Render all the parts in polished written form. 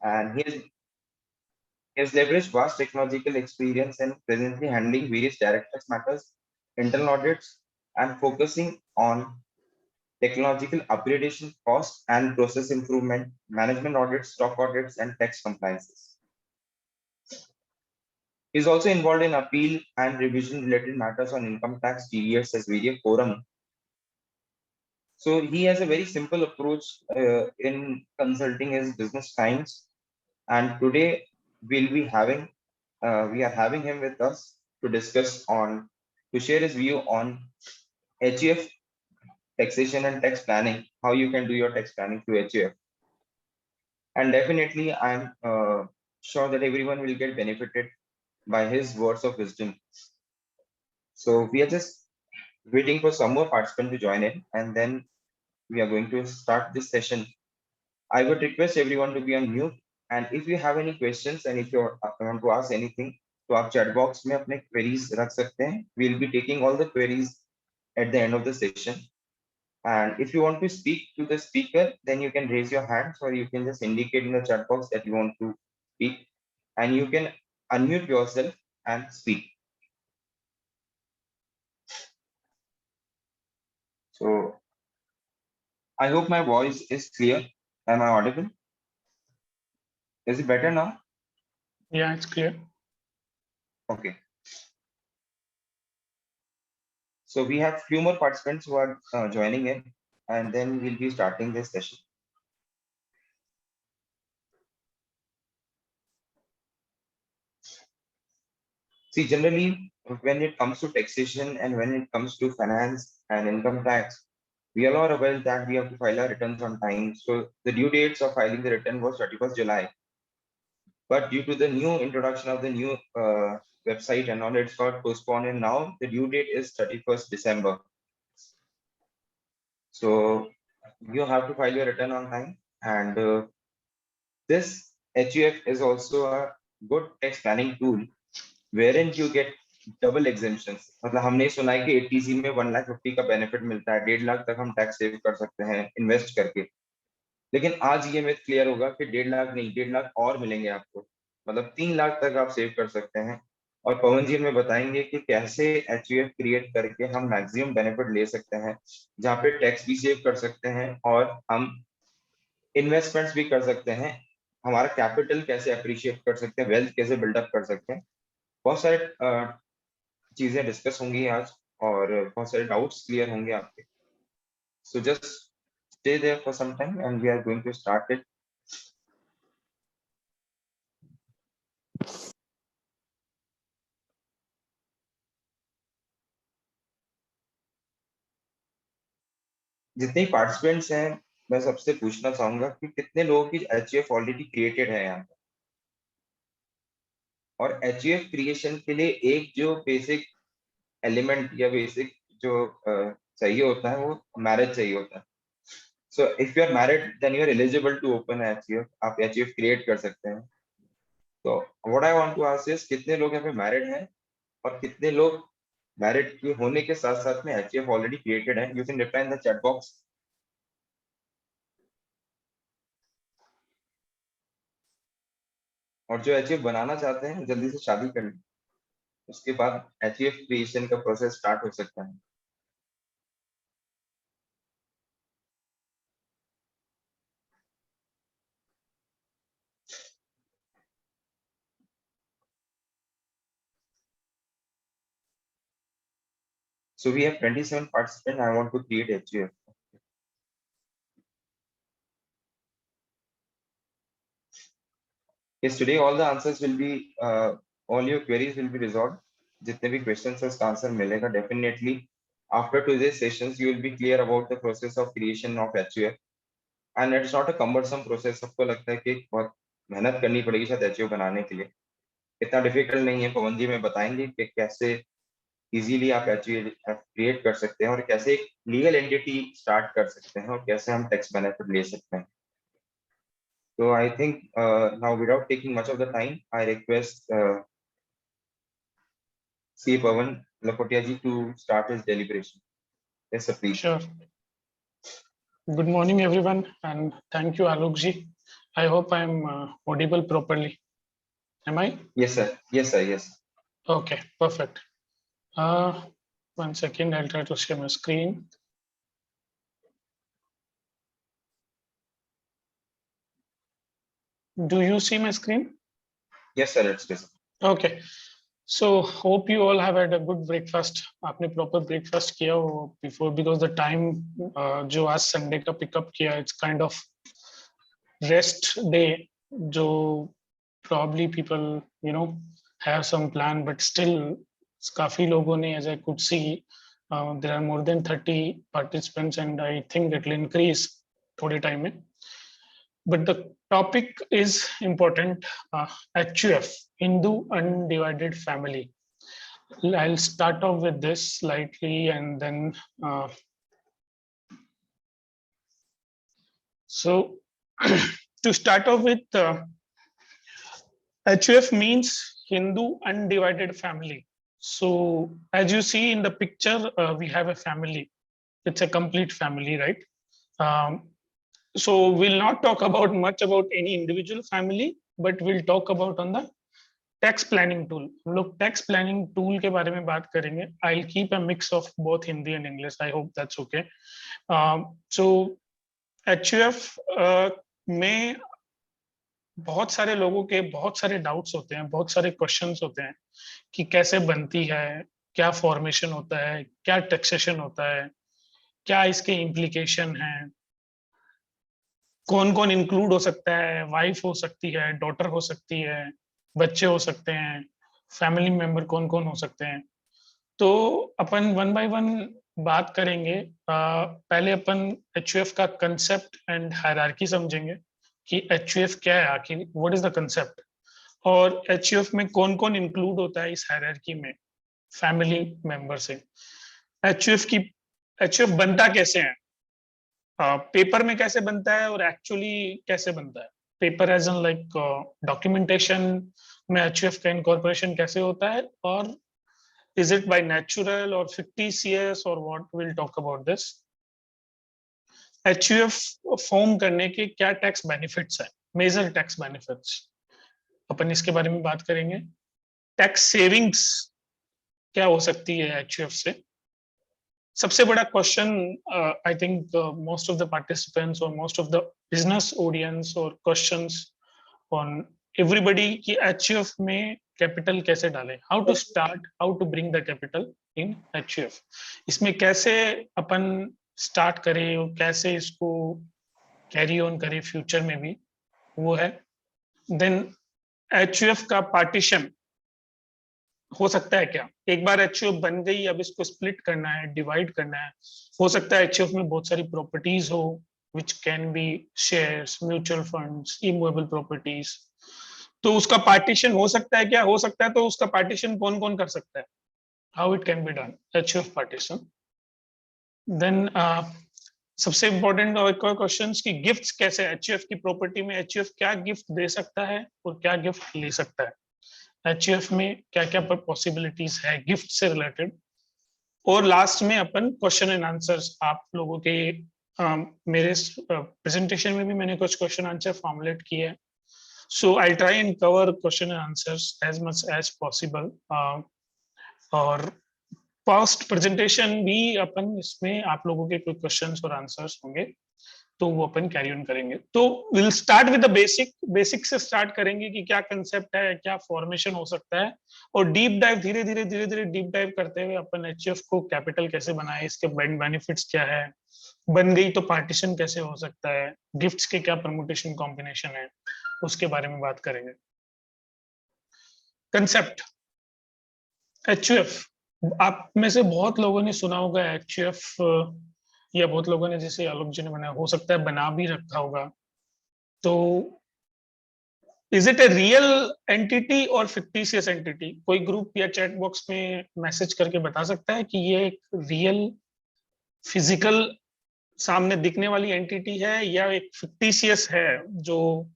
and he has leveraged vast technological experience and presently handling various direct tax matters, internal audits, and focusing on technological upgradation cost and process improvement, management audits, stock audits, and tax compliances. He is also involved in appeal and revision related matters on income tax, TDS as various forum. So he has a very simple approach in consulting his business clients. And today we are having him with us to discuss on, to share his view on HUF taxation and tax planning, how you can do your tax planning through HUF. And definitely, I'm sure that everyone will get benefited by his words of wisdom. So we are just waiting for some more participants to join in, and then we are going to start this session. I would request everyone to be on mute. And if you have any questions and if you want to ask anything, तो आप chat box में अपने queries रख सकते हैं. We'll be taking all the queries at the end of the session. And if you want to speak to the speaker, then you can raise your hands or you can just indicate in the chat box that you want to speak, and you can unmute yourself and speak. So I hope my voice is clear. Am I audible? Is it better now? Yeah, it's clear. Okay. So we have few more participants who are joining in, and then we'll be starting this session. See, generally, when it comes to taxation and when it comes to finance and income tax, we all are aware that we have to file our returns on time. So the due dates of filing the return was 31st July. But due to the new introduction of the new website and all, it's got postponed, and now the due date is 31st December. So you have to file your return on time, and this HUF is also a good tax planning tool wherein you get double exemptions. मतलब हमने सुना है कि 80C में 1,50,000 का benefit मिलता है, 1.5 लाख तक हम टैक्स सेव कर सकते हैं इन्वेस्ट करके. लेकिन आज ये मिथ क्लियर होगा कि 1.5 लाख नहीं, 1.5 लाख और मिलेंगे आपको, मतलब 3 लाख तक आप सेव कर सकते हैं. और पवन जी हमें बताएंगे कि कैसे HUF क्रिएट करके हम मैक्सिमम बेनिफिट ले सकते हैं, जहाँ पे टैक्स भी सेव कर सकते हैं और हम इन्वेस्टमेंट्स भी कर सकते हैं, हमारा कैपिटल कैसे अप्रिशिएट कर सकते हैं, वेल्थ कैसे बिल्डअप कर सकते हैं. बहुत सारे चीजें डिस्कस होंगी आज और बहुत सारे डाउट्स क्लियर होंगे आपके. So just stay there for some time and we are going to start it. जितने पार्टिसिपेंट्स हैं, मैं सबसे पूछना चाहूंगा कि कितने लोगों की HUF ऑलरेडी क्रिएटेड है यहाँ पर. और HUF क्रिएशन के लिए एक जो बेसिक एलिमेंट या बेसिक जो चाहिए होता है, वो मैरिज चाहिए होता है. So if you are married then you are eligible to open HUF. आप HUF क्रिएट कर सकते हैं. तो what I want to ask is, कितने लोग यहाँ पे मैरिड हैं और कितने लोग मैरिड के होने के साथ साथ में HUF ऑलरेडी क्रिएटेड है. You can reply in the chat box. और जो HUF बनाना चाहते हैं जल्दी से शादी कर लें, उसके बाद HUF क्रिएशन का प्रोसेस स्टार्ट हो सकता है. So we have 27 participants. I want to create HUF. Yes, today all the answers will be, all your queries will be resolved. जितने भी questions है उसका आंसर मिलेगा definitely. After today's sessions, you will be clear about the process of creation of HUF. And it's not a cumbersome process. सबको लगता है कि बहुत मेहनत करनी पड़ेगी शायद HUF बनाने के लिए. इतना डिफिकल्ट नहीं है. पवन जी में बताएंगे कि कैसे इजीली आप HUF क्रिएट कर सकते हैं और कैसे एक लीगल एंटिटी स्टार्ट कर सकते हैं और कैसे हम टैक्स बेनिफिट ले सकते हैं. So I think now, without taking much of the time, I request C. Pavan Lakotia ji to start his deliberation. Yes, sir, please. Sure. Good morning, everyone, and thank you, Alok ji, I hope I'm audible properly. Am I? Yes, sir. Yes, sir. Yes. Okay, perfect. Uh, 1 second, I'll try to share my screen. Do you see my screen? Yes, sir. It's visible. Okay. So hope you all have had a good breakfast. आपने proper breakfast किया हो before, because the time जो आज Sunday का pick up किया, it's kind of rest day. जो probably people have some plan, but still काफी लोगों ने, as I could see, there are more than 30 participants, and I think it will increase थोड़े time में. But the topic is important. HUF, Hindu Undivided Family. I'll start off with this slightly, and then so to start off with, HUF means Hindu Undivided Family. So as you see in the picture, we have a family. It's a complete family, right? So we'll not talk about much about any individual family, but we'll talk about on the tax planning tool. हम लोग tax planning tool के बारे में बात करेंगे. I keep a mix of both Hindi and English. I hope that's okay. So HUF में बहुत सारे लोगों के बहुत सारे डाउट्स होते हैं, बहुत सारे क्वेश्चंस होते हैं कि कैसे बनती है, क्या फॉर्मेशन होता है, क्या टैक्सेशन होता है, क्या इसके इम्प्लीकेशन हैं, कौन कौन इंक्लूड हो सकता है, वाइफ हो सकती है, डॉटर हो सकती है, बच्चे हो सकते हैं, फैमिली मेंबर कौन कौन हो सकते हैं. तो अपन वन बाय वन बात करेंगे. पहले अपन HUF का कंसेप्ट एंड हायरार्की समझेंगे कि HUF क्या है, आखिर व्हाट इज द कंसेप्ट, और HUF में कौन कौन इंक्लूड होता है इस हायरार्की में फैमिली मेंबर से. HUF बनता कैसे है, पेपर में कैसे बनता है और एक्चुअली कैसे बनता है. Paper as an like documentation में HUF का इनकॉर्पोरेशन कैसे होता है, और is it by natural or fictitious or what, we'll talk about this. HUF form करने के क्या टैक्स बेनिफिट्स है, मेजर टैक्स बेनिफिट्स, अपन इसके बारे में बात करेंगे. टैक्स सेविंग्स क्या हो सकती है HUF से. सबसे बड़ा question, I think most of the participants और most of the business audience और क्वेश्चंस ऑन एवरीबडी कि HUF में कैपिटल कैसे डालें, how to start, how to bring the capital in HUF. इसमें कैसे अपन स्टार्ट करें और कैसे इसको कैरी ऑन करें फ्यूचर में भी, वो है. देन HUF का पार्टीशन हो सकता है क्या, एक बार HUF बन गई, अब इसको स्प्लिट करना है, डिवाइड करना है. हो सकता है HUF में बहुत सारी प्रॉपर्टीज हो, which can be shares, mutual funds, immovable properties. तो उसका पार्टीशन हो सकता है क्या, हो सकता है. तो उसका पार्टीशन कौन कौन कर सकता है, how it can be done, HUF partition. Then सबसे इंपॉर्टेंट और क्वेश्चन कि गिफ्ट्स कैसे, HUF की प्रॉपर्टी में HUF क्या गिफ्ट दे सकता है और क्या गिफ्ट ले सकता है, HUF में क्या क्या पॉसिबिलिटीज है गिफ्ट से रिलेटेड. और लास्ट में अपन क्वेश्चन एंड आंसर्स, आप लोगों के मेरे प्रेजेंटेशन में भी मैंने कुछ क्वेश्चन आंसर फॉर्मुलेट किए हैं. So I try and cover question and answers as much as possible. और फर्स्ट प्रेजेंटेशन भी अपन इसमें आप लोगों के कोई क्वेश्चंस और आंसर्स होंगे तो वो अपन कैरी ऑन करेंगे. तो will start with the basic से स्टार्ट करेंगे कि क्या कंसेप्ट है, क्या फॉर्मेशन हो सकता है, और डीप डाइव धीरे धीरे डीप डाइव करते हुए अपन HUF को कैपिटल कैसे बनाए, इसके बेनिफिट्स क्या है, बन गई तो पार्टीशन कैसे हो सकता है, गिफ्ट्स के क्या परमुटेशन कॉम्बिनेशन है, उसके बारे में बात करेंगे. कंसेप्ट HUF, आप में से बहुत लोगों ने सुना होगा HUF, या बहुत लोगों ने, जैसे आलोक जी ने बनाया, हो सकता है बना भी रखा होगा. तो is it a real entity और फिक्टिशियस एंटिटी, कोई ग्रुप या चैट बॉक्स में मैसेज करके बता सकता है कि ये एक रियल फिजिकल सामने दिखने वाली एंटिटी है या एक फिक्टिशियस है, जो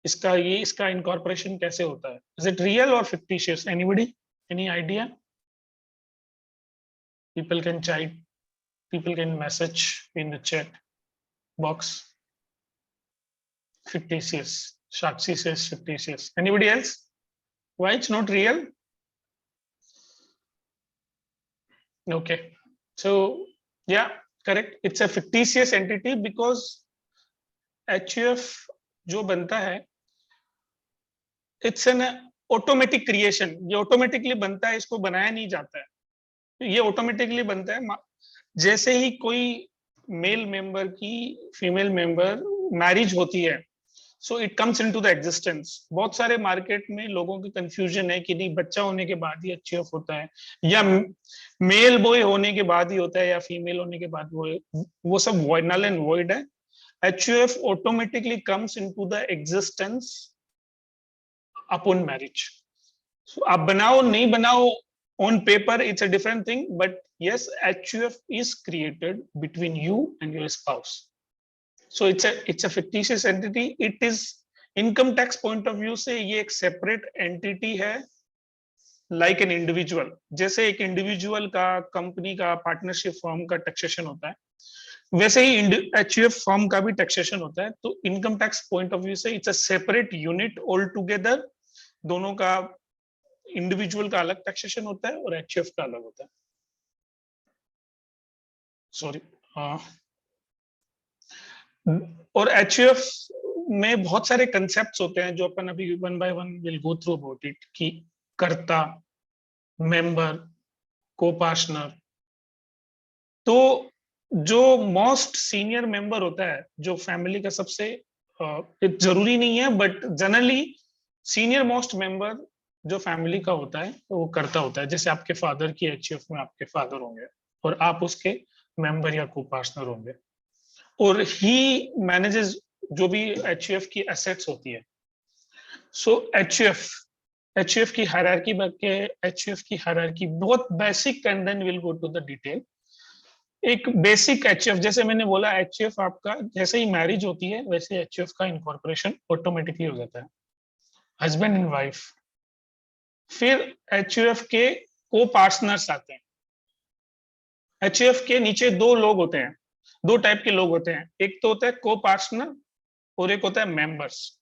इसका इनकॉर्पोरेशन कैसे होता है, इज इट रियल और fictitious, anybody, any idea. people can chat, people can message in the chat box. fictitious. Shakshi says fictitious. Anybody else? Why it's not real? Okay. So yeah, correct. It's a fictitious entity because HUF जो बनता है, it's an automatic creation. ये automatically बनता है, इसको बनाया नहीं जाता है. ये automatically बनता है. जैसे ही कोई मेल मेंबर की फीमेल मेंबर मैरिज होती है, so it comes into the existence. बहुत सारे मार्केट में लोगों की कंफ्यूजन है कि नहीं बच्चा होने के बाद ही HUF होता है, या मेल बॉय होने के बाद ही होता है, या फीमेल होने के बाद वो सब नल एंड वॉइड है. HUF automatically comes into the existence upon marriage. आप बनाओ नहीं बनाओ, on paper it's a different thing, but yes, HUF is created between you and your spouse. So it's a fictitious entity. It is income tax point of view से ये एक separate entity है, like an individual. जैसे एक individual का, company का, partnership firm का taxation होता है, वैसे ही HUF firm का भी taxation होता है. तो income tax point of view से it's a separate unit altogether. दोनों का इंडिविजुअल का अलग टैक्सेशन होता है और HUF का अलग होता है. सॉरी. और HUF में बहुत सारे कंसेप्ट्स होते हैं जो अपन अभी one by one will go through about it, कि कर्ता, मेंबर, को पार्टनर. तो जो मोस्ट सीनियर मेंबर होता है, जो फैमिली का सबसे जरूरी नहीं है but generally senior most member जो फैमिली का होता है वो करता होता है. जैसे आपके फादर की HUF में आपके फादर होंगे और आप उसके मेंबर या को पार्टनर होंगे, और ही मैनेजेस जो भी HUF की एसेट्स होती है. सो HUF की हायरार्की HUF की हायरार्की बहुत basic, and then will go to the detail. एक बेसिक HUF, जैसे मैंने बोला, HUF आपका जैसे ही मैरिज होती है वैसे HUF का इनकॉर्पोरेशन ऑटोमेटिकली हो जाता है, हस्बैंड एंड वाइफ. फिर HUF के को पार्टनर्स आते हैं. HUF के नीचे दो लोग होते हैं, दो टाइप के लोग होते हैं. एक तो होता है को पार्टनर और एक होता है मेंबर्स.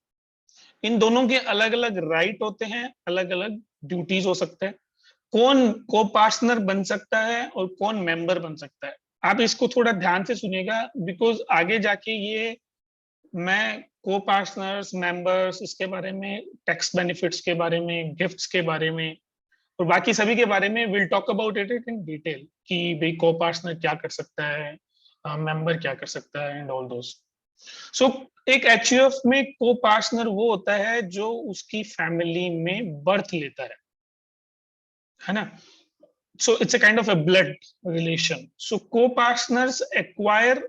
इन दोनों के अलग अलग राइट होते हैं, अलग अलग ड्यूटीज हो सकते हैं. कौन को पार्टनर बन सकता है और कौन मेंबर बन सकता है, आप इसको थोड़ा ध्यान से सुनिएगा, बिकॉज आगे जाके ये मैं को पार्टनर्स, मेंबर्स, इसके बारे में, टैक्स बेनिफिट्स के बारे में, गिफ्ट्स के बारे में और बाकी सभी के बारे में will talk about it in detail, कि भाई को पार्टनर क्या कर सकता है, मेंबर क्या कर सकता है, एंड ऑल दोस. सो एक HUF में को पार्टनर वो होता है जो उसकी फैमिली में बर्थ लेता है ना. So it's a kind of a blood relation. So co partners acquire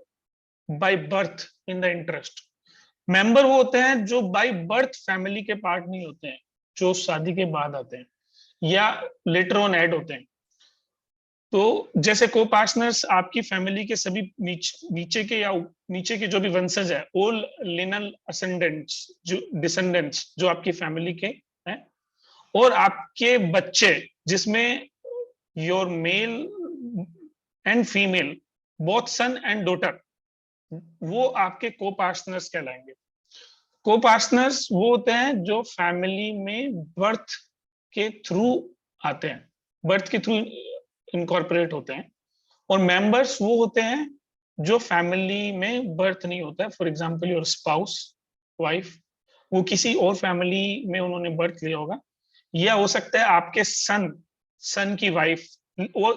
by birth in the interest. Member वो होते हैं जो बाय बर्थ फैमिली के पार्ट नहीं होते हैं, जो शादी के बाद आते हैं या लेटर ऑन ऐड होते हैं. तो जैसे को पार्टनर्स आपकी फैमिली के सभी नीचे के या नीचे के जो भी वंशज है, ऑल लिनल असेंडेंट्स, जो डिसेंडेंट्स जो आपकी फैमिली के हैं, और आपके बच्चे जिसमें your male and female, both son and daughter, वो आपके को पार्टनर्स कहलाएंगे. को पार्टनर्स वो होते हैं जो फैमिली में बर्थ के थ्रू आते हैं, बर्थ के थ्रू इनकॉर्पोरेट होते हैं. और मेंबर्स वो होते हैं जो फैमिली में बर्थ नहीं होता है. For example your spouse, wife, वो किसी और फैमिली में उन्होंने बर्थ लिया होगा, या हो सकता है आपके सन की वाइफ,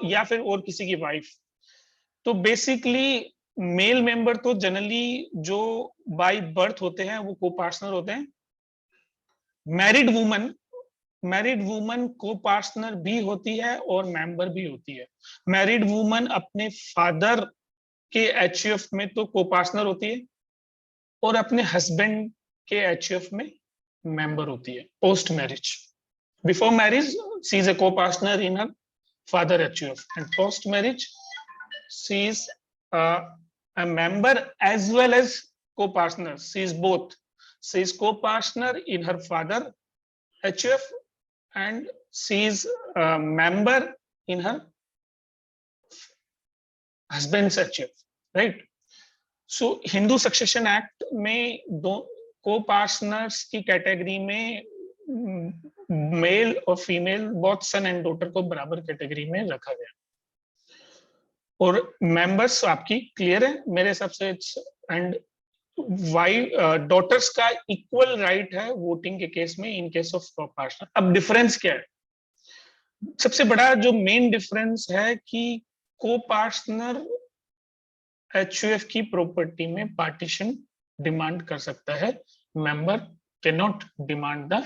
या फिर और किसी की वाइफ. तो बेसिकली मेल मेंबर तो जनरली जो बाय बर्थ होते हैं वो को पार्टनर होते हैं. मैरिड वुमन को पार्टनर भी होती है और मेंबर भी होती है. मैरिड वुमन अपने फादर के HUF में तो को पार्टनर होती है और अपने हस्बैंड के HUF में मेंबर होती है post marriage. Before marriage she is a co partner in her father HUF, and post marriage she is a member as well as co-partner. She is both. She is co-partner in her father HUF and she is a member in her husband's HUF, right? So Hindu Succession Act में दो को partners की category में male और female both son and daughter को बराबर category में रखा गया। और मेंबर्स आपकी क्लियर है मेरे हिसाब से। एंड वाइफ डॉटर्स का इक्वल राइट है वोटिंग के केस में इन केस ऑफ को पार्टनर। अब डिफरेंस क्या है? सबसे बड़ा जो मेन डिफरेंस है कि को पार्टनर एचयूएफ की प्रॉपर्टी में पार्टीशन डिमांड कर सकता है, member can not demand the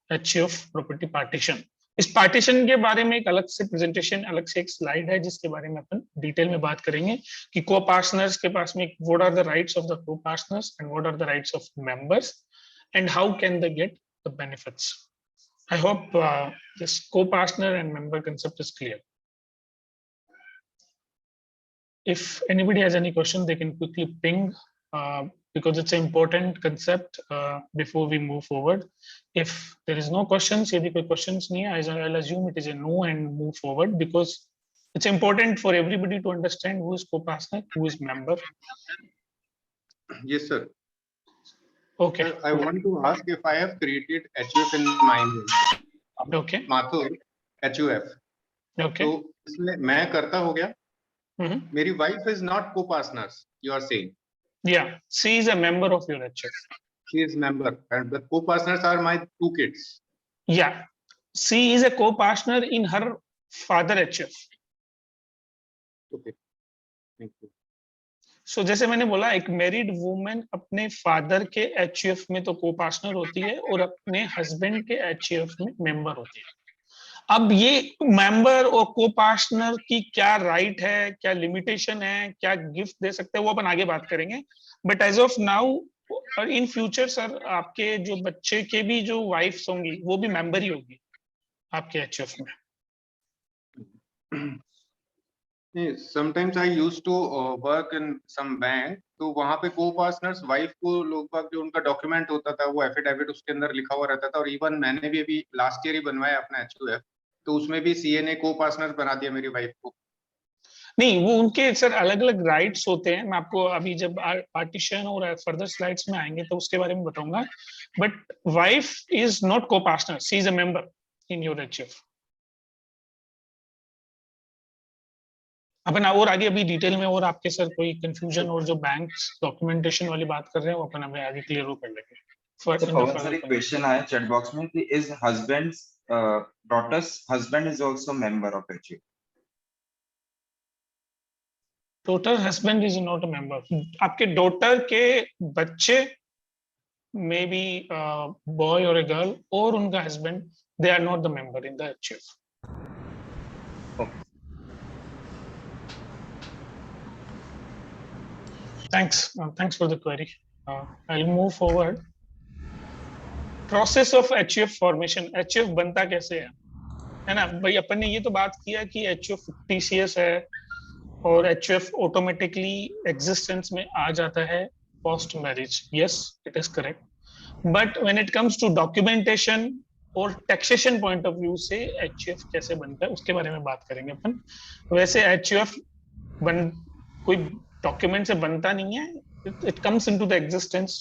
HUF property partition. इस पार्टीशन के बारे में एक अलग से प्रेजेंटेशन, अलग से एक स्लाइड है जिसके बारे में अपन डिटेल में बात करेंगे कि को पार्टनर्स के पास में what are the rights of the co partners and what are the rights of members and how can they get the benefits. I hope this co-partner and member concept is clear. If anybody has any question, they can quickly ping because it's an important concept before we move forward. If there is no questions, यदि कोई questions नहीं है, I'll assume it is a no and move forward because it's important for everybody to understand who is co-partner, who is member. Yes, sir. Okay. Sir, I want to ask if I have created HUF in my name. Okay. Mathur HUF. Okay. तो इसमें मैं करता हो गया. Mm-hmm. मेरी wife is not co-partners. You are saying? Yeah, she is a member of your HUF. She is member, and the co-partners are my 2 kids. Yeah, she is a co-partner in her father HUF. Okay. Thank you. So जैसे मैंने बोला एक married women अपने father के HUF में तो को partner होती है और अपने हस्बैंड के एचयूएफ में मेंबर होती है। अब ये मेंबर और को पार्टनर की क्या राइट है, क्या लिमिटेशन है, क्या गिफ्ट दे सकते हैं, वो अपन आगे बात करेंगे। But as of now in future sir आपके जो बच्चे के भी जो वाइफ्स होंगी वो भी मेंबर ही होगी आपके एचयूएफ में। Sometimes I used to work in some bank, तो वहाँ पे co-partners wife को लोग बाग जो उनका डॉक्यूमेंट होता था वो एफिडेविट उसके अंदर लिखा हुआ रहता था। और इवन मैंने भी अभी लास्ट ईयर ही बनवाया अपना HUF, तो उसमें भी सीए ने co-partners बना दिया मेरी वाइफ को। नहीं, वो उनके सर अलग अलग राइट्स होते हैं। मैं आपको अभी जब पार्टीशन और फर्दर स्लाइड्स में आएंगे तो उसके बारे में बताऊंगा। But wife is not co partner, she is a member in your HUF. अपन और आगे अभी डिटेल में और आपके सर कोई कंफ्यूजन और जो बैंक्स डॉक्यूमेंटेशन वाली बात कर रहे हैं वो अपन अभी आगे क्लियर हो कर लेंगे। सर एक क्वेश्चन आया चैट बॉक्स में कि is husbands daughters husband is also member of HUF? Daughter husband is not a member. आपके डॉटर के बच्चे मे बी बॉय और अ गर्ल और उनका husband, they are not the member in the HUF. Thanks for the query. I'll move forward. Process of HUF formation. HUF बनता कैसे है ना भाई? अपन ने ये तो बात किया कि HUF TCS है और HUF ऑटोमेटिकली एग्जिस्टेंस में आ जाता है post marriage. Yes, it is correct. But when it comes to documentation और टैक्सेशन पॉइंट ऑफ व्यू से HUF कैसे बनता है उसके बारे में बात करेंगे अपन। वैसे HUF कोई डॉक्यूमेंट से बनता नहीं है, it comes into the existence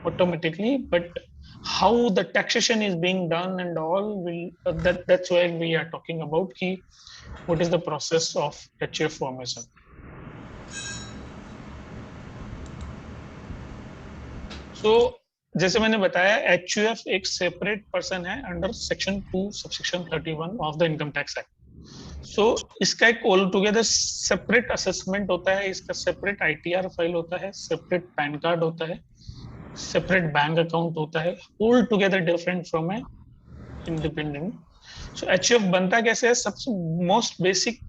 automatically, but how the taxation is being done and all will that's why we are talking about ki what is the process of HUF formation. So जैसे मैंने बताया HUF एक separate person है under section 2 subsection 31 of the income tax act. So इसका एक all together separate assessment होता है, इसका सेपरेट आईटीआर फाइल होता है, सेपरेट पैन कार्ड होता है, सेपरेट बैंक अकाउंट होता है, all together different from a independent. So HUF बनता कैसे है? सबसे मोस्ट बेसिक,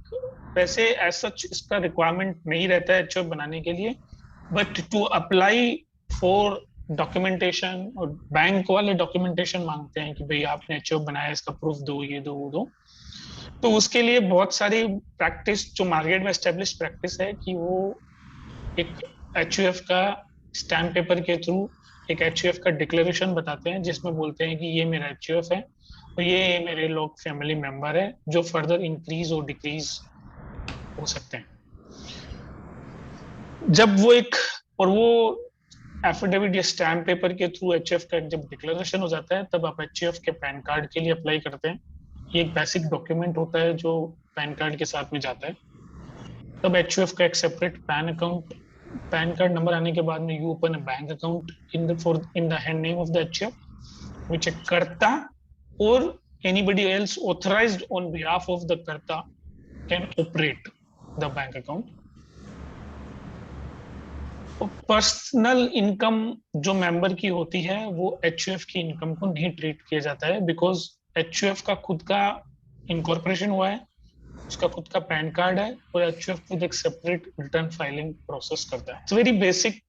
वैसे एज सच इसका रिक्वायरमेंट नहीं रहता है एचयूएफ बनाने के लिए, but to apply for documentation, और बैंक वाले डॉक्यूमेंटेशन मांगते हैं कि भाई आपने एचयूएफ बनाया, इसका प्रूफ दो, ये दो, वो दो। तो उसके लिए बहुत सारी प्रैक्टिस जो मार्केट में एस्टेब्लिश प्रैक्टिस है कि वो एक एचयूएफ का स्टैम्प पेपर के थ्रू एक एचयूएफ का डिक्लेरेशन बताते हैं जिसमें बोलते हैं कि ये मेरा एचयूएफ है और ये मेरे लोग फैमिली मेंबर है, जो फर्दर इंक्रीज और डिक्रीज हो सकते हैं। जब वो एक, और वो एफिडेविट या स्टैम्प पेपर के थ्रू एचयूएफ का जब डिक्लेरेशन हो जाता है तब आप एचयूएफ के पैन कार्ड के लिए अप्लाई करते हैं। ये एक बेसिक डॉक्यूमेंट होता है जो पैन कार्ड के साथ में जाता है। तब एचयूएफ का एक separate pan account, pan card number आने के बाद में you open a bank account in the hand name of the HUF which अ कर्ता और anybody else authorized on behalf of the karta can operate the bank account. Personal income जो member की होती है वो एचयूएफ की इनकम को नहीं ट्रीट किया जाता है बिकॉज एचयूएफ का खुद का इनकॉर्पोरेशन हुआ है, उसका खुद का पैन कार्ड है और एचयूएफ खुद एक सेपरेट रिटर्न फाइलिंग प्रोसेस करता है। It's very basic,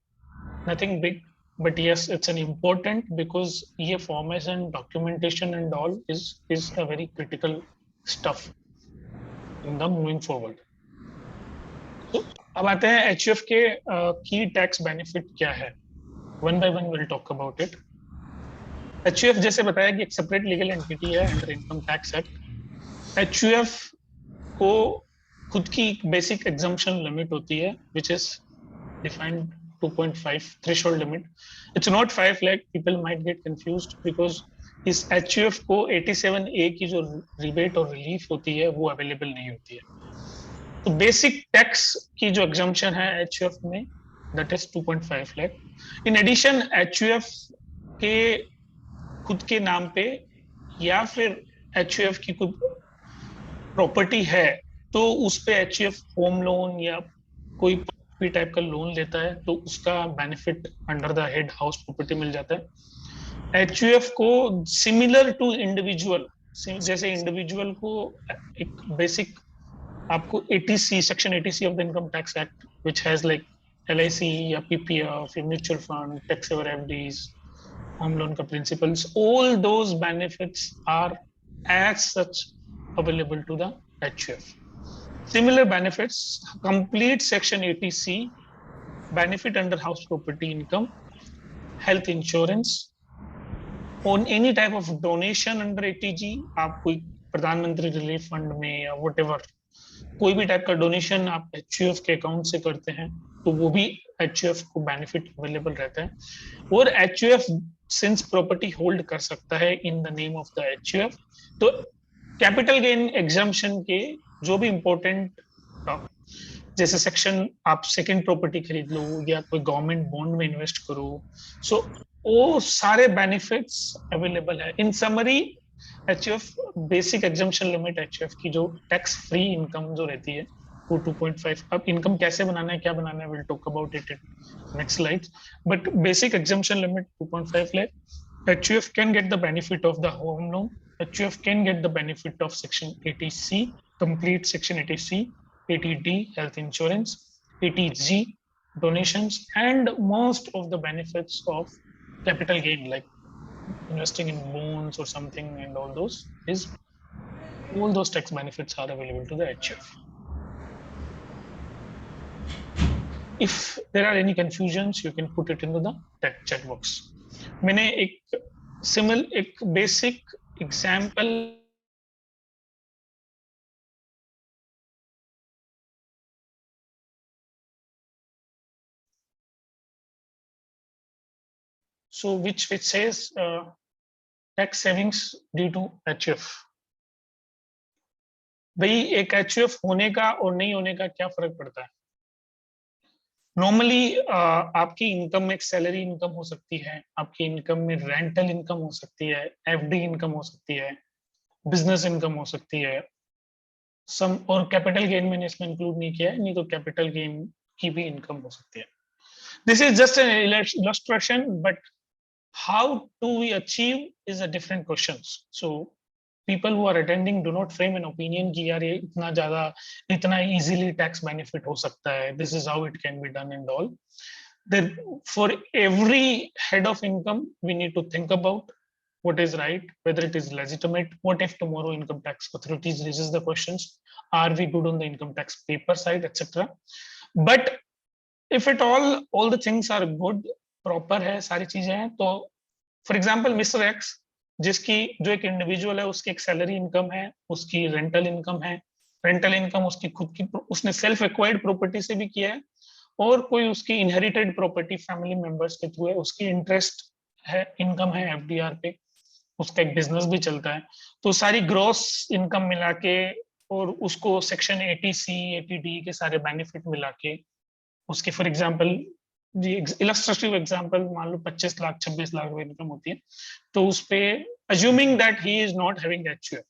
nothing big, but yes, it's an important because ये formation, documentation and all is a very critical stuff in the moving forward. तो अब आते हैं एचयूएफ के की टैक्स बेनिफिट क्या है। One by one will talk about it. HUF जैसे बताया कि एक सेपरेट लीगल एंटिटी है under income tax act. HUF को खुद की बेसिक एग्जम्पशन लिमिट होती है which is defined 2.5 threshold limit. It's not 5 lakh. People might get confused because इस HUF को 87A की जो रिबेट और रिलीफ होती है वो अवेलेबल नहीं होती है। तो बेसिक टैक्स की जो एग्जम्पशन है HUF में that is 2.5 lakh. In addition HUF के खुद के नाम पे या फिर HUF की कोई प्रॉपर्टी है तो उस पे HUF होम लोन या कोई भी टाइप का लोन लेता है तो उसका benefit under the head house property मिल जाता है। एचयूएफ को सिमिलर टू इंडिविजुअल, जैसे इंडिविजुअल को एक बेसिक आपको 80C section 80C of the income tax act which has like LIC या पीपीएफ या mutual fund, tax saver FDs, home loan का principals, all those benefits are as such available to the HUF. Similar benefits, complete section 80C, benefit under house property income, health insurance, on any type of donation under 80G, आप कोई प्रधानमंत्री relief fund में या whatever कोई भी type का donation आप HUF के अकाउंट से करते हैं तो वो भी एचयूएफ को बेनिफिट अवेलेबल रहता है। और एचयूएफ सिंस प्रॉपर्टी होल्ड कर सकता है in the name of the HUF, तो कैपिटल गेन एग्जम्पशन के जो भी इंपॉर्टेंट जैसे सेक्शन आप सेकंड प्रॉपर्टी खरीद लो या कोई गवर्नमेंट बॉन्ड में इन्वेस्ट करो, सो वो सारे बेनिफिट्स अवेलेबल है। इन summary HUF basic exemption limit HUF की जो टैक्स फ्री इनकम जो रहती है वो 2.5। अब इनकम कैसे बनाना है क्या बनाना है will talk about it in next slide, but basic exemption limit 2.5 lakh। HUF can get the benefit of the home loan, HUF can get the benefit of section 80C, complete section 80C, 80D, health insurance, 80G, donations, and most of the benefits of capital gain, like investing in bonds or something, and all those tax benefits are available to the HUF. If there are any confusions, you can put it into the chat box. मैंने एक basic example so which says tax savings due to HUF। भाई एक HUF होने का और नहीं होने का क्या फर्क पड़ता है? नॉर्मली आपकी इनकम में एक सैलरी इनकम हो सकती है, आपकी इनकम में रेंटल इनकम हो सकती है, एफडी इनकम हो सकती है, बिजनेस इनकम हो सकती है, सम और कैपिटल गेन मैंने इसमें इंक्लूड नहीं किया है, नहीं तो कैपिटल गेन की भी इनकम हो सकती है। This is just an illustration, but how to we achieve is a different questions. So people who are attending do not frame an opinion कि यार ये इतना easily tax benefit हो सकता है, this is how it can be done and all. Then for every head of income we need to think about what is right, whether it is legitimate, what if tomorrow income tax authorities raises the questions, are we good on the income tax paper side, etc. But if at all the things are good, proper है, सारी चीजें हैं, तो for example Mr. X जिसकी जो एक individual है उसकी एक सैलरी इनकम है, उसकी रेंटल इनकम है, रेंटल इनकम उसकी खुद की उसने सेल्फ एक्वायर्ड प्रॉपर्टी से भी किया है और कोई उसकी इनहेरिटेड प्रॉपर्टी फैमिली मेंबर्स के थ्रू है, उसकी इंटरेस्ट है, इनकम है एफडीआर पे, उसका एक बिजनेस भी चलता है, तो सारी ग्रॉस इनकम मिला के और उसको सेक्शन 80C 80D के सारे बेनिफिट मिला के उसके फॉर एग्जांपल जी इलस्ट्रेटिव एग्जांपल मान लो 25 लाख 26 लाख रुपए इनकम होती है, तो उस पे assuming that he is not having HUF,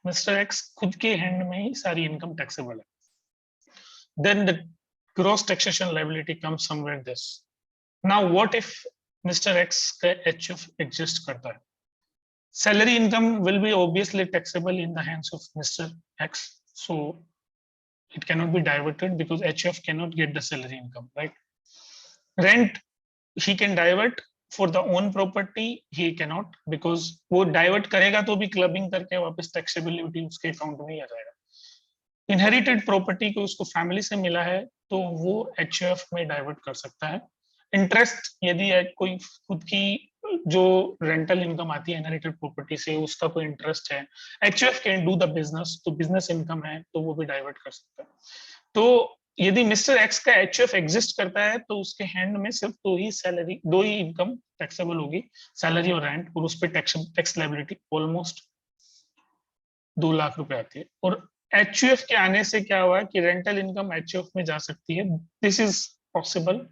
mister x खुद के हैंड में ही सारी इनकम टैक्सेबल है, then the gross taxation liability comes somewhere this. Now what if Mr. X का HF exist करता है, salary income will be obviously taxable in the hands of Mr. X, so it cannot be diverted because HF cannot get the salary income, right? Rent he can divert, for the own property he cannot, because वो divert करेगा तो भी clubbing करके वापस taxability उसके account में ही आ जाएगा। Inherited property को उसको फैमिली से मिला है तो वो एचयूएफ में डाइवर्ट कर सकता है। इंटरेस्ट यदि कोई खुद की जो रेंटल इनकम आती है इनहेरिटेड प्रॉपर्टी से उसका कोई इंटरेस्ट है, HUF can do the business, तो बिजनेस इनकम है तो वो भी डाइवर्ट कर सकता है। तो यदि मिस्टर एक्स का एचयूएफ एग्जिस्ट करता है तो उसके हैंड में सिर्फ दो ही इनकम टैक्सेबल होगी, सैलरी और रेंट, और उस पर टैक्स लायबिलिटी ऑलमोस्ट 2 लाख रुपए आती है। और एचयूएफ के आने से क्या हुआ कि रेंटल इनकम एचयूएफ में जा सकती है, this is possible,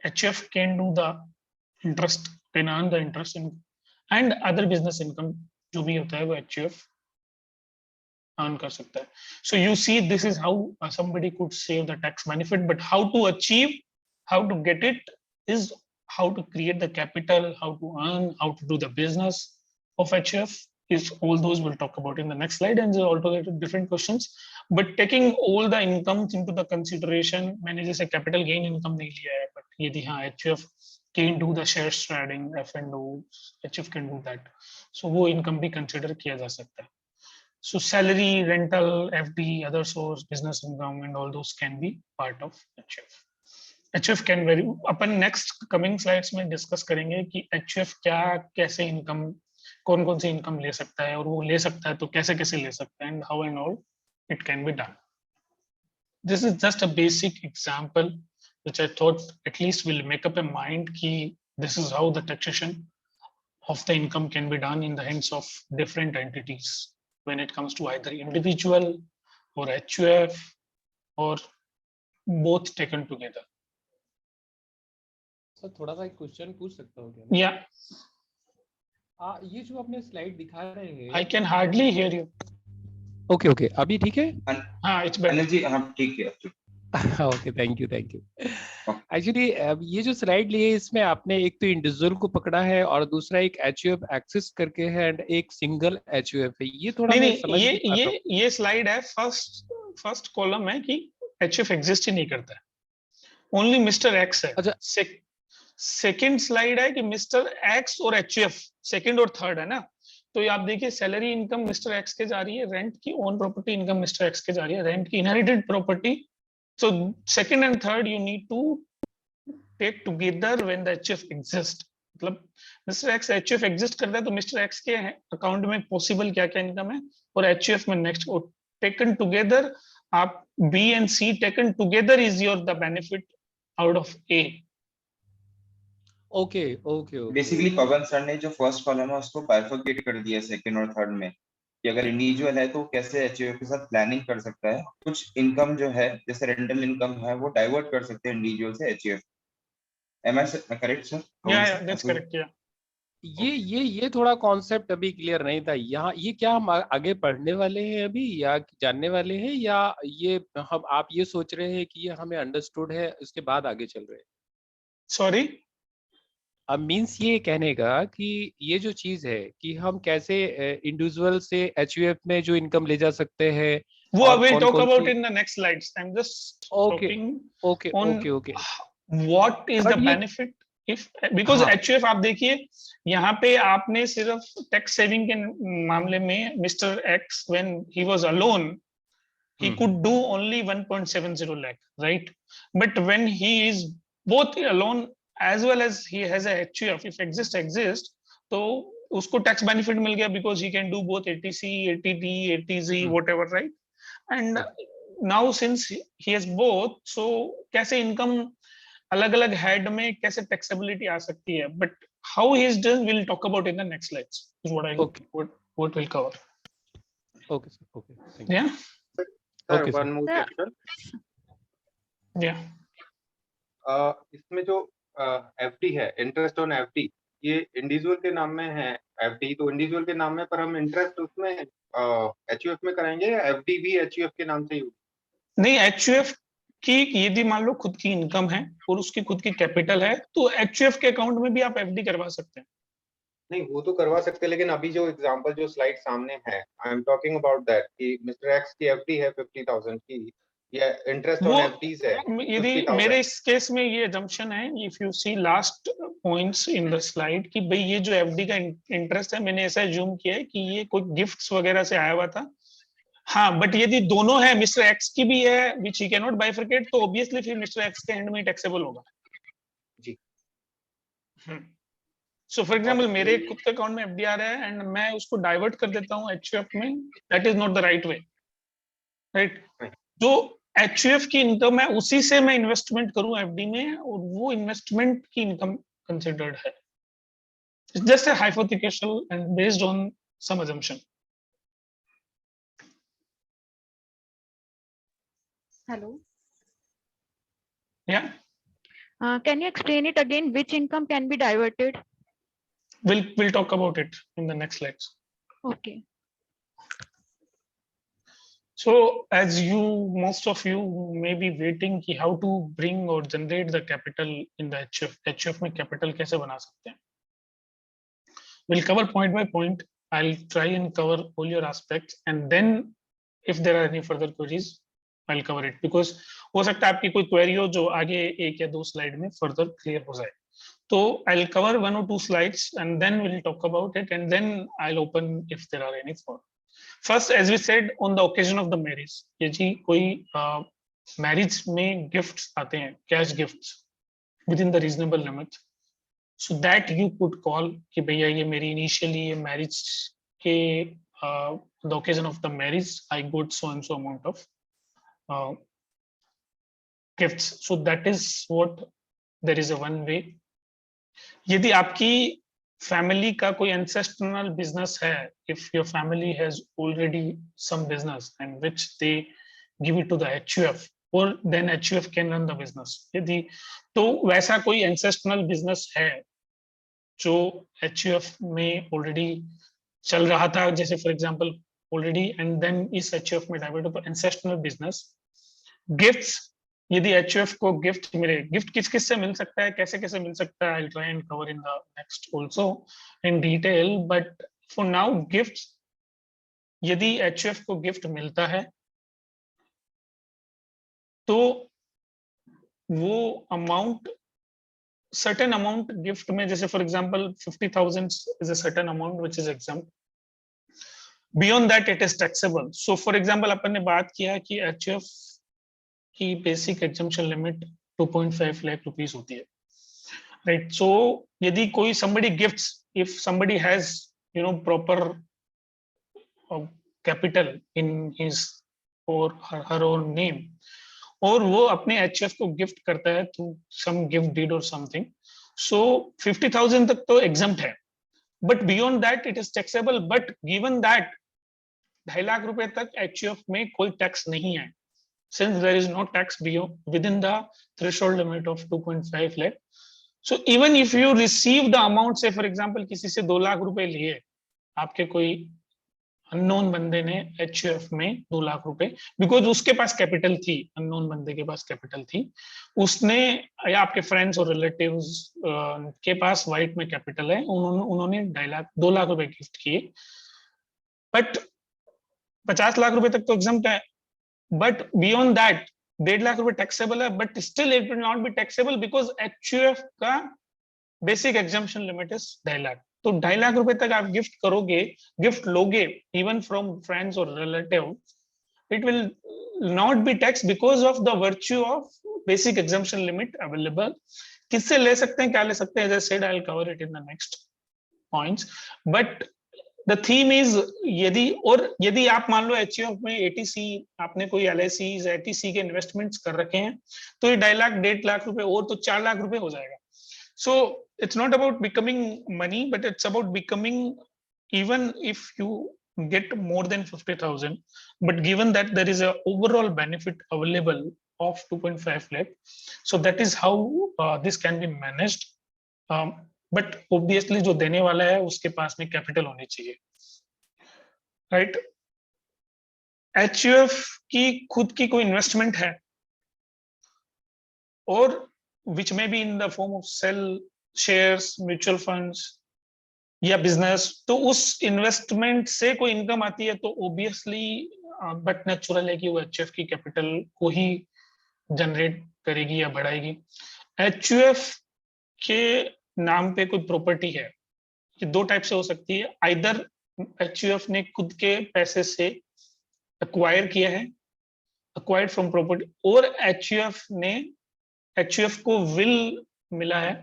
HUF can do the interest, can earn the interest and other business income जो भी होता है वो एचयूएफ अर्न कर सकता है। So you see this is how somebody could save the tax benefit, but how to achieve, how to get it is how to create the capital, how to earn, how to do the business of HUF is all those we'll talk about in the next slide, and they're altogether different questions, but taking all the incomes into the consideration, मैंने जैसे capital gain income नहीं लिया है, but यदि हाँ HUF can do the share trading, F&O, HUF can do that, so वो income भी consider किया जा सकता है। So salary, rental, FD, other source, business income, and all those can be part of HUF. HUF can vary. Upon next coming slides में discuss करेंगे कि HUF क्या कैसे income, कौन कौन सी income ले सकता है, और वो ले सकता है तो कैसे कैसे ले सकता है, and how and all it can be done. This is just a basic example which I thought at least will make up a mind कि this is how the taxation of the income can be done in the hands of different entities when it comes to either individual or HUF or both taken together. Sir थोड़ा सा एक question पूछ सकता हूँ क्या? Yeah, ये जो आपने स्लाइड दिखा रहे हैं, I can hardly hear you. Okay okay अभी ठीक है? हाँ, it's better. अनिल जी हम ठीक है। ओके थैंक यू एक्चुअली ये जो स्लाइड लिए इसमें आपने एक तो इंडिविजुअल को पकड़ा है और दूसरा एक एचयूएफ एक्सेस करके है एंड एक सिंगल एचयूएफ है, ये थोड़ा मैं समझ नहीं पा रहा हूं। ये स्लाइड है फर्स्ट कॉलम है कि एचयूएफ एग्जिस्ट ही नहीं करता है, ओनली मिस्टर एक्स है। अच्छा, सेकंड स्लाइड है कि मिस्टर एक्स और एचयूएफ सेकंड और थर्ड है ना, तो आप देखिए सैलरी इनकम मिस्टर एक्स के जा रही है, रेंट की own property income mister X के जा रही है, रेंट की inherited property, so second and third you need to take together when the HF exist, मतलब मिस्टर एक्स HF exist करता है तो मिस्टर एक्स के अकाउंट में पॉसिबल क्या क्या इनकम है और HF में नेक्स्ट टेकन टुगेदर, आप B and C taken together is your the benefit out of A. Okay okay okay basically Pawan sir ने जो फर्स्ट कॉलम है उसको बाइफरकेट कर दिया सेकंड और थर्ड में, कि अगर इंडिविजुअल है तो कैसे एचयूएफ के साथ प्लानिंग कर सकता है, कुछ इनकम जो है जैसे रेंटल इनकम है वो डाइवर्ट कर सकते हैं इंडिविजुअल से HUF. Am I correct sir? Yeah, that's correct. Yeah. ये थोड़ा कॉन्सेप्ट अभी क्लियर नहीं था यहाँ, ये क्या हम आगे पढ़ने वाले हैं अभी या जानने वाले हैं, या ये हम आप ये सोच रहे हैं कि ये हमें अंडरस्टूड है उसके बाद आगे चल रहे हैं? Sorry. अब मीन्स ये कहने का कि ये जो चीज है कि हम कैसे इंडिविजुअल से एचयूएफ में जो इनकम ले जा सकते हैं, वो और we'll talk कौन-कौन about सी- in the next slides. I'm just Okay. talking okay on okay okay what is But the ये- benefit if, because हाँ. HUF आप देखिए यहाँ पे आपने सिर्फ टैक्स सेविंग के मामले में mister x when he was alone he could do only 1.70 lakh, right? But when he is both alone as well as he has a HUF, if exist, तो उसको टैक्स बेनिफिट मिल गया because he can do both 80C, 80D, 80Z, whatever, right? And now since he has both, so कैसे income अलग अलग head में कैसे taxability आ सकती है, but how he is done will talk about in the next slides is what I Okay. what we'll cover. Okay, sir. Okay. Thank you. Yeah, sir Okay, sir. One more Sir. Question, yeah. इसमें जो FD है, interest on FD, ये individual के नाम में है FD, तो individual के नाम में, पर हम इंटरेस्ट उसमें एचयूएफ में कराएंगे या एफडी भी एचयूएफ के नाम से ही? नहीं, एचयूएफ की यदि मान लो खुद की इनकम है और उसकी खुद की कैपिटल है, तो एचयूएफ के अकाउंट में भी आप एफडी करवा सकते हैं। नहीं, वो तो करवा सकते हैं, लेकिन अभी जो एग्जांपल जो स्लाइड सामने है, I am talking about that कि मिस्टर एक्स की एफडी है 50,000 की, या इंटरेस्ट ऑन वो एफडीज है यदि 50,000। मेरे इस केस में ये assumption है, if you see last points in the slide, कि भाई ये जो एफडी का इंटरेस्ट है, मैंने ऐसा एज्यूम किया है कि ये कोई गिफ्ट्स वगैरह से आया हुआ था। हाँ, बट यदि दोनों है, मिस्टर एक्स की भी है विच ही कैन नॉट बाइफरकेट, तो ऑब्वियसली फिर मिस्टर एक्स के एंड में टैक्सेबल होगा जी। सो फॉर एग्जांपल और मेरे ये- खुद के अकाउंट में एफडी आ रहा है एंड मैं उसको डाइवर्ट कर देता हूँ एचयूएफ में, that is not the right way, right. जो एचयूएफ की इनकम है उसी से मैं इन्वेस्टमेंट करूं एफडी में, और वो इन्वेस्टमेंट की इनकम कंसिडर्ड है। Just a hypothetical and based on some assumption. Hello. Yeah, Can you explain it again? Which income can be diverted? we'll talk about it in the next slides. Okay. So as you, most of you may be waiting कि how to bring or generate the capital in the HUF में capital कैसे बना सकते हैं। We'll cover point by point. I'll try and cover all your aspects, and then if there are any further queries, I'll cover it, because हो सकता है आपकी कोई query हो जो आगे एक या दो slide में further clear हो जाए। तो I'll cover 1 or 2 slides and then we'll talk about it, and then I'll open if there are any for. First, as we said, on the occasion of the marriage, ये जी कोई marriage में gifts आते हैं, cash gifts within the reasonable limit, so that you could call कि भैया ये मेरी initially ये marriage के the occasion of the marriage I got so and so amount of gifts. So that is what there is a one way. यदि आपकी family का कोई ancestral business है, if your family has already some business and which they give it to the HUF, or then HUF can run the business. यदि तो वैसा कोई ancestral business है जो HUF में already चल रहा था, जैसे for example already, and then इस HUF में डाइवर्ट हो ancestral business. गिफ्ट्स, यदि HUF को गिफ्ट मिले, गिफ्ट किस किस से मिल सकता है, कैसे कैसे मिल सकता है, I'll try and cover in the next also in detail, but for now gifts, यदि HUF को गिफ्ट मिलता है तो वो अमाउंट, certain amount गिफ्ट में, जैसे for example 50,000 is a certain amount which is exempt, beyond that it is taxable. So for example अपन ने बात किया कि HUF की basic exemption limit 2.5 lakh rupees होती है, राइट। सो यदि कोई somebody gifts, if somebody has proper capital in his or her own name, और वो अपने HUF को गिफ्ट करता है थ्रू सम गिफ्ट डीड और समथिंग, सो 50,000 तक तो एग्जम्प्ट है, but beyond that it is taxable. But given that 2.5 lakh रुपए तक HUF में कोई टैक्स नहीं है, since there is no tax within the threshold limit of 2.5 lakh. So even if you receive the amount, say for example किसी से 2 लाख रुपए लिए, आपके कोई अननोन बंदे ने HUF में 2 लाख रुपए, बिकॉज उसके पास कैपिटल थी, अननोन बंदे के पास कैपिटल थी, उसने या आपके फ्रेंड्स और रिलेटिव्स के पास वाइट में कैपिटल है, उन्होंने 2 लाख रुपए गिफ्ट किए, बट 50 लाख रुपए तक तो एग्जम्प्ट है, but beyond that 1.5 लाख रुपए टैक्सेबल है, but still it will not be taxable because HUF का basic exemption limit is 2.5 lakh. तो 2.5 लाख रुपए तक आप गिफ्ट करोगे, गिफ्ट लोगे इवन फ्रॉम फ्रेंड्स और relative, it will not be taxed because of the virtue of basic exemption limit available. किससे ले सकते हैं, क्या ले सकते हैं, as I said I'll cover it in the next points, but the theme is, यदि आप मान लो एचयूएफ में एटीसी, आपने कोई एलआईसी एटीसी के इन्वेस्टमेंट्स कर रखे हैं, तो ये 2.5 लाख 1.5 लाख रुपए और तो 4 लाख रुपए हो जाएगा. So it's not about becoming money, but it's about becoming, even if you get more than 50,000, but given that there is a overall benefit available of 2.5 lakh, so that is how this can be managed. But obviously जो देने वाला है उसके पास में capital होनी चाहिए, right. HUF की खुद की कोई इन्वेस्टमेंट है, और which may be in the form of sell shares, mutual funds या बिजनेस, तो उस इन्वेस्टमेंट से कोई इनकम आती है तो ऑब्वियसली बट नेचुरल है कि वो एचयूएफ की कैपिटल को ही जनरेट करेगी या बढ़ाएगी. एचयूएफ के नाम पे कोई प्रॉपर्टी है, ये दो टाइप से हो सकती है. आइदर एचयूएफ ने खुद के पैसे से एक्वायर किया है, एक्वायर्ड फ्रॉम प्रॉपर्टी, और एचयूएफ को विल मिला है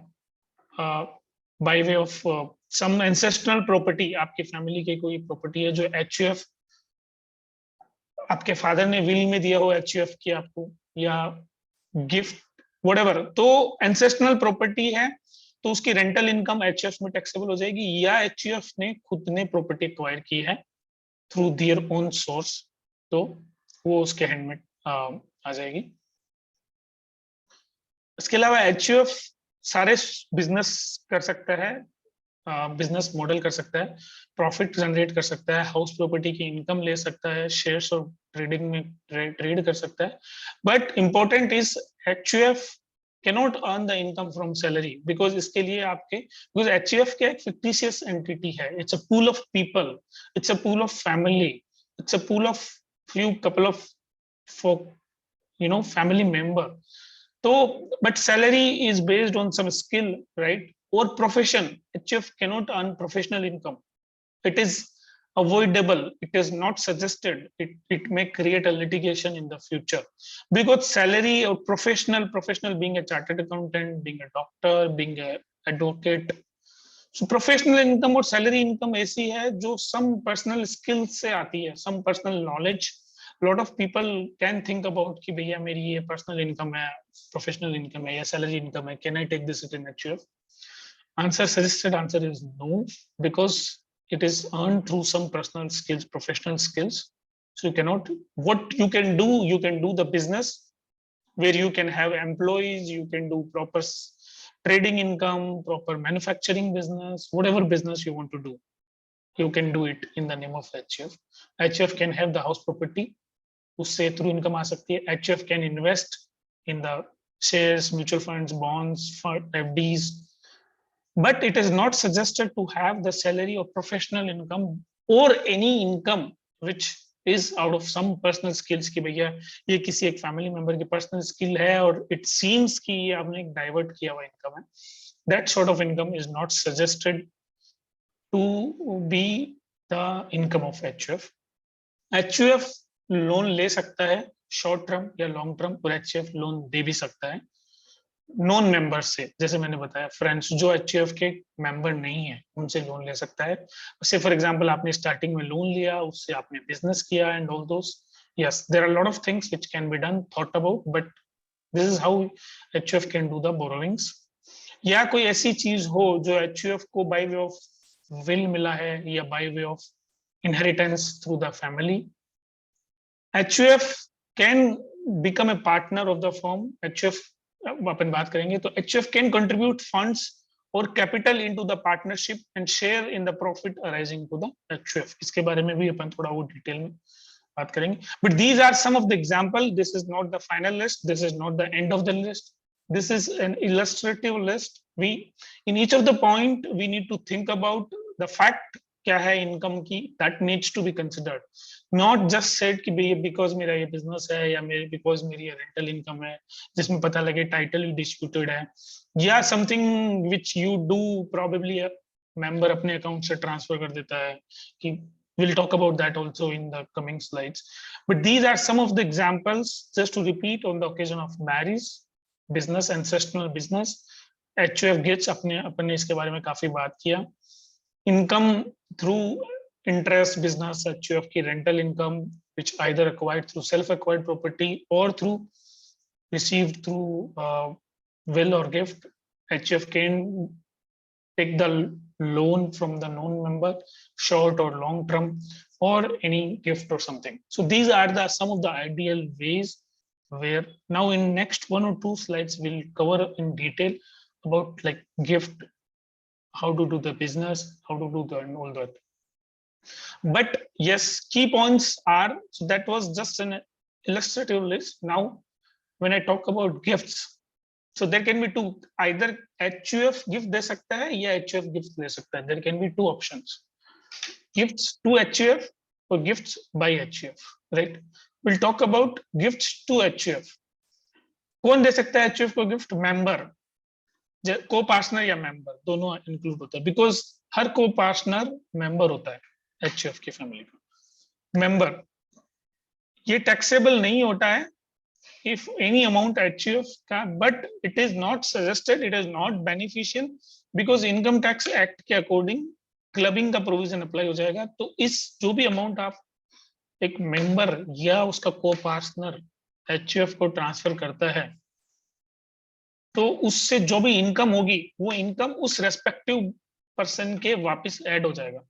by way of some ancestral property. आपकी फैमिली की कोई प्रॉपर्टी है जो एचयूएफ, आपके फादर ने विल में दिया हो एचयूएफ की आपको, या गिफ्ट व्हाटएवर, तो एंसेस्ट्रल प्रॉपर्टी है, तो उसकी रेंटल इनकम एचयूएफ में टैक्सेबल हो जाएगी. या एचयूएफ ने खुद ने प्रॉपर्टी एक्वायर की है थ्रू देयर ओन सोर्स, तो वो उसके हैंड में आ जाएगी. इसके अलावा एचयूएफ सारे बिजनेस कर सकता है, बिजनेस मॉडल कर सकता है, प्रॉफिट जनरेट कर सकता है, हाउस प्रॉपर्टी की इनकम ले सकता है, शेयर्स और ट्रेडिंग में ट्रेड कर सकता है. But important is HUF cannot earn the income from salary, because इसके लिए आपके, because HUF क्या एक fictitious entity है, it's a pool of people, it's a pool of family, it's a pool of couple of folk, family member. तो but salary is based on some skill, right, or profession. HUF cannot earn professional income. It is avoidable, it is not suggested, it may create a litigation in the future, because salary or professional being a chartered accountant, being a doctor, being a advocate, so professional income और salary income ऐसी है जो some personal skills से आती है, some personal knowledge. lot of people can think about कि भैया मेरी ये personal income है, professional income है या salary income है, can I take this in HUF? Suggested answer is no, because it is earned through some personal skills, professional skills. So you cannot, what you can do the business where you can have employees, you can do proper trading income, proper manufacturing business, whatever business you want to do, you can do it in the name of HUF. HUF can have the house property, usse through income aa sakti hai. HUF can invest in the shares, mutual funds, bonds, FDs, but it is not suggested to have the salary or professional income or any income which is out of some personal skills कि भैया ये किसी एक family member की personal skill है और it seems कि ये आपने एक डाइवर्ट किया हुआ इनकम है. That sort of income is not suggested to be the income of HUF. HUF loan ले सकता है शॉर्ट टर्म या लॉन्ग टर्म, और एचयूएफ लोन दे भी सकता है नॉन मेंबर्स से, जैसे मैंने बताया फ्रेंड्स जो एचयूएफ के मेंबर नहीं है उनसे लोन ले सकता है. से फॉर एग्जांपल आपने स्टार्टिंग में लोन लिया, उससे आपने बिजनेस किया and all those, yes there are lot of things which can be done, thought about, but this is how HUF can do the borrowings. या कोई ऐसी चीज हो जो एचयूएफ को बाय वे ऑफ विल मिला है या by way of inheritance through the family, HUF can become a partner of the firm. HUF अपन बात करेंगे तो HUF can contribute funds or capital into the partnership and share in the profit arising to the HUF. इसके बारे में भी अपन थोड़ा वो डिटेल में बात करेंगे. But these are some of the example. This is not the final list. This is not the end of the list. This is an illustrative list. In each of the point we need to think about the fact क्या है income की, that needs to be considered. Not just said कि भैया because मेरा ये business है या मेरे because मेरी रेंटल इनकम है जिसमें पता लगे टाइटल डिस्प्यूटेड है, या something which you do probably a member अपने अकाउंट से ट्रांसफर कर देता है कि we'll talk about that also in the coming slides. But these are some of the examples just to repeat on the occasion of marriage, business, ancestral business. HUF gets अपने इसके बारे में काफी बात किया. Income through interest business HUF की rental income which either acquired through self acquired property or through received through will or gift, HUF can take the loan from the non-member, short or long term, or any gift or something. So these are the some of the ideal ways where now in next 1 or 2 slides we'll cover in detail about like gift, how to do the business, how to do the and all that. But yes, key points are, so that was just an illustrative list. Now when I talk about gifts, so there can be two, either HUF gift दे सकता है या HUF gift दे सकता है. There can be two options, gifts to HUF or gifts by HUF, right? We'll talk about gifts to HUF. कौन दे सकता है HUF को gift? Member, को पार्टनर या मेंबर दोनों इंक्लूड होता है, बिकॉज हर को पार्टनर मेंबर होता है HUF की फैमिली का. मेंबर ये टैक्सेबल नहीं होता है if any amount HUF का, but it is not suggested, it is not beneficial because income tax act के according क्लबिंग का प्रोविजन अप्लाई हो जाएगा. तो इस जो भी अमाउंट आप एक मेंबर या उसका को पार्टनर HUF को ट्रांसफर करता है, तो उससे जो भी इनकम होगी वो इनकम उस रेस्पेक्टिव पर्सन के वापस ऐड हो जाएगा.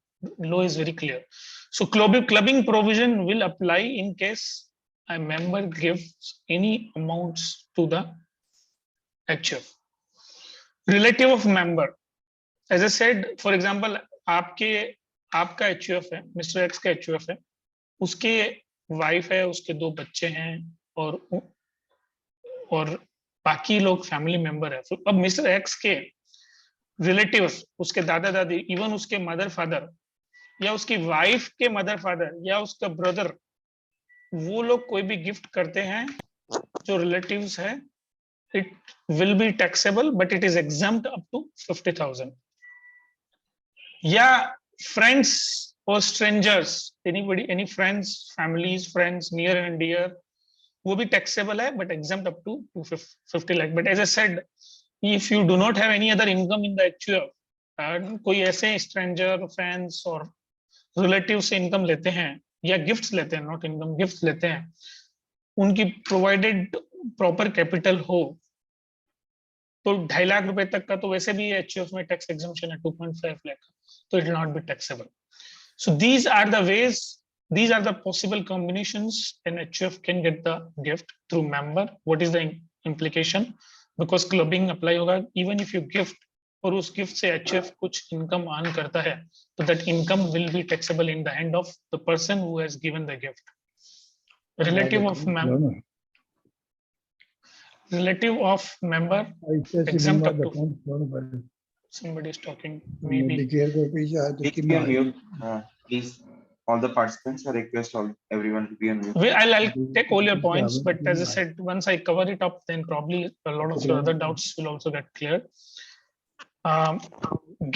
Law is very clear. So clubbing provision will apply in case a member gives any amounts to the HUF. Relative of member, as I said, for example, आपका HUF है, mister x का HUF है, उसके wife है, उसके 2 बच्चे हैं और बाकी लोग फैमिली मेंबर है. अब मिस्टर एक्स के रिलेटिव्स, उसके दादा दादी, इवन उसके मदर फादर या उसकी वाइफ के मदर फादर या उसका ब्रदर, वो लोग कोई भी गिफ्ट करते हैं जो रिलेटिव्स है, it will be taxable but it is exempt up to 50,000. या फ्रेंड्स और strangers, anybody, any friends, families, friends near and dear, वो भी टैक्सेबल है but exempt up to 50 lakh. But as I said, if you do not have any other income in the HUF, कोई ऐसे stranger, friends और relative से income लेते हैं या गिफ्ट्स लेते हैं, नॉट इनकम, गिफ्ट्स लेते हैं, उनकी प्रोवाइडेड प्रॉपर कैपिटल हो, तो 2.5 लाख रुपए तक का तो वैसे भी HUF में टैक्स एग्जम्पशन है 2.5 लाख, तो it will not be taxable. So these are the ways, these are the possible combinations an HUF can get the gift through member. What is the implication? Because clubbing apply होगा, even if you gift और उस gift से HUF कुछ income earn करता है, तो that income will be taxable in the hand of the person who has given the gift. Relative of member exempt up to. Somebody is talking, maybe. Please be on mute. Please, all the participants, I request everyone to be on mute. I'll take all your points, but as I said, once I cover it up, then probably a lot of your other doubts will also get cleared.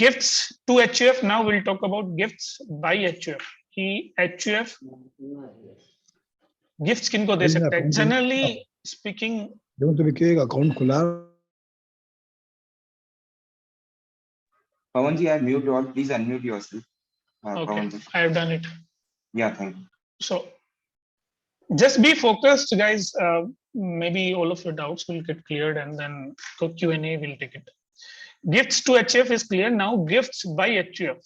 Gifts to HUF. Now we'll talk about gifts by HUF. कि HUF gifts किनको दे सकता है? Generally speaking, account खुला. Pawan ji, I mute you all. Please unmute yourself. okay, Pawan ji. I have done it. Yeah, thank you. So just be focused, guys. Maybe all of your doubts will get cleared, and then Q&A will take it. Gifts to HUF is clear. Now gifts by HUF.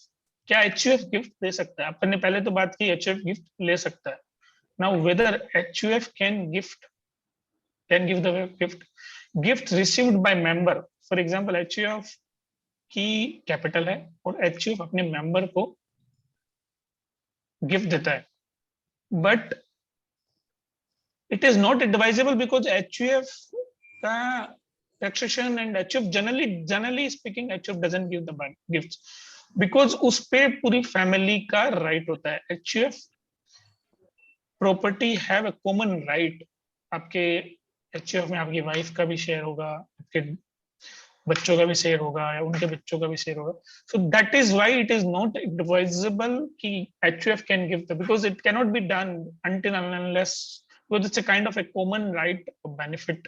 क्या HUF gift दे सकता है? अपन ने पहले तो बात की HUF gift ले सकता है. Now whether HUF can give the gift. Gift received by member. For example, HUF की कैपिटल है और HUF अपने मेंबर को गिफ्ट देता है, but it is not advisable because HUF का taxation and HUF generally speaking HUF doesn't give the gifts because उस पे पूरी फैमिली का राइट होता है. HUF property have a common right. आपके HUF में आपकी वाइफ का भी शेयर होगा, आपके बच्चों का भी शेयर होगा या उनके बच्चों का भी शेयर होगा. So that is why it is not advisable कि HUF can give the, because it can not be done until and unless because it's a kind of a common right or benefit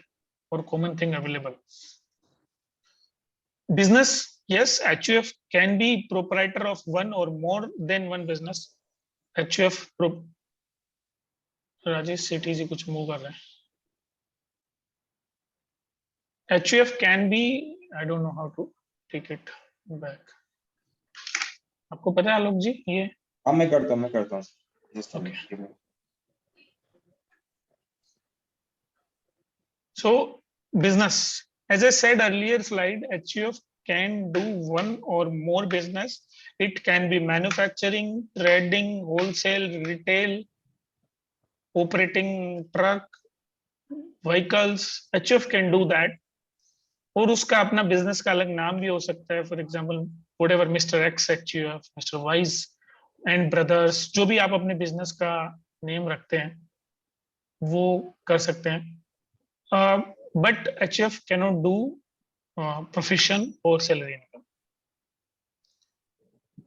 or common thing available. Business Yes, HUF can be proprietor of one or more than one business. HUF Rajesh Sethi ji कुछ move कर रहे हैं. HUF can be, I don't know how to take it back. आपको पता है आलोक जी ये? हाँ मैं करता हूँ. Just a Okay. minute, give me. So business, as I said earlier slide, HUF can do one or more business. It can be manufacturing, trading, wholesale, retail, operating truck, vehicles. HUF can do that. और उसका अपना business का अलग नाम भी हो सकता है. For example whatever mister x HUF, mister wise and brothers, जो भी आप अपने बिजनेस का नेम रखते हैं वो कर सकते हैं. But HUF cannot do profession or salary income.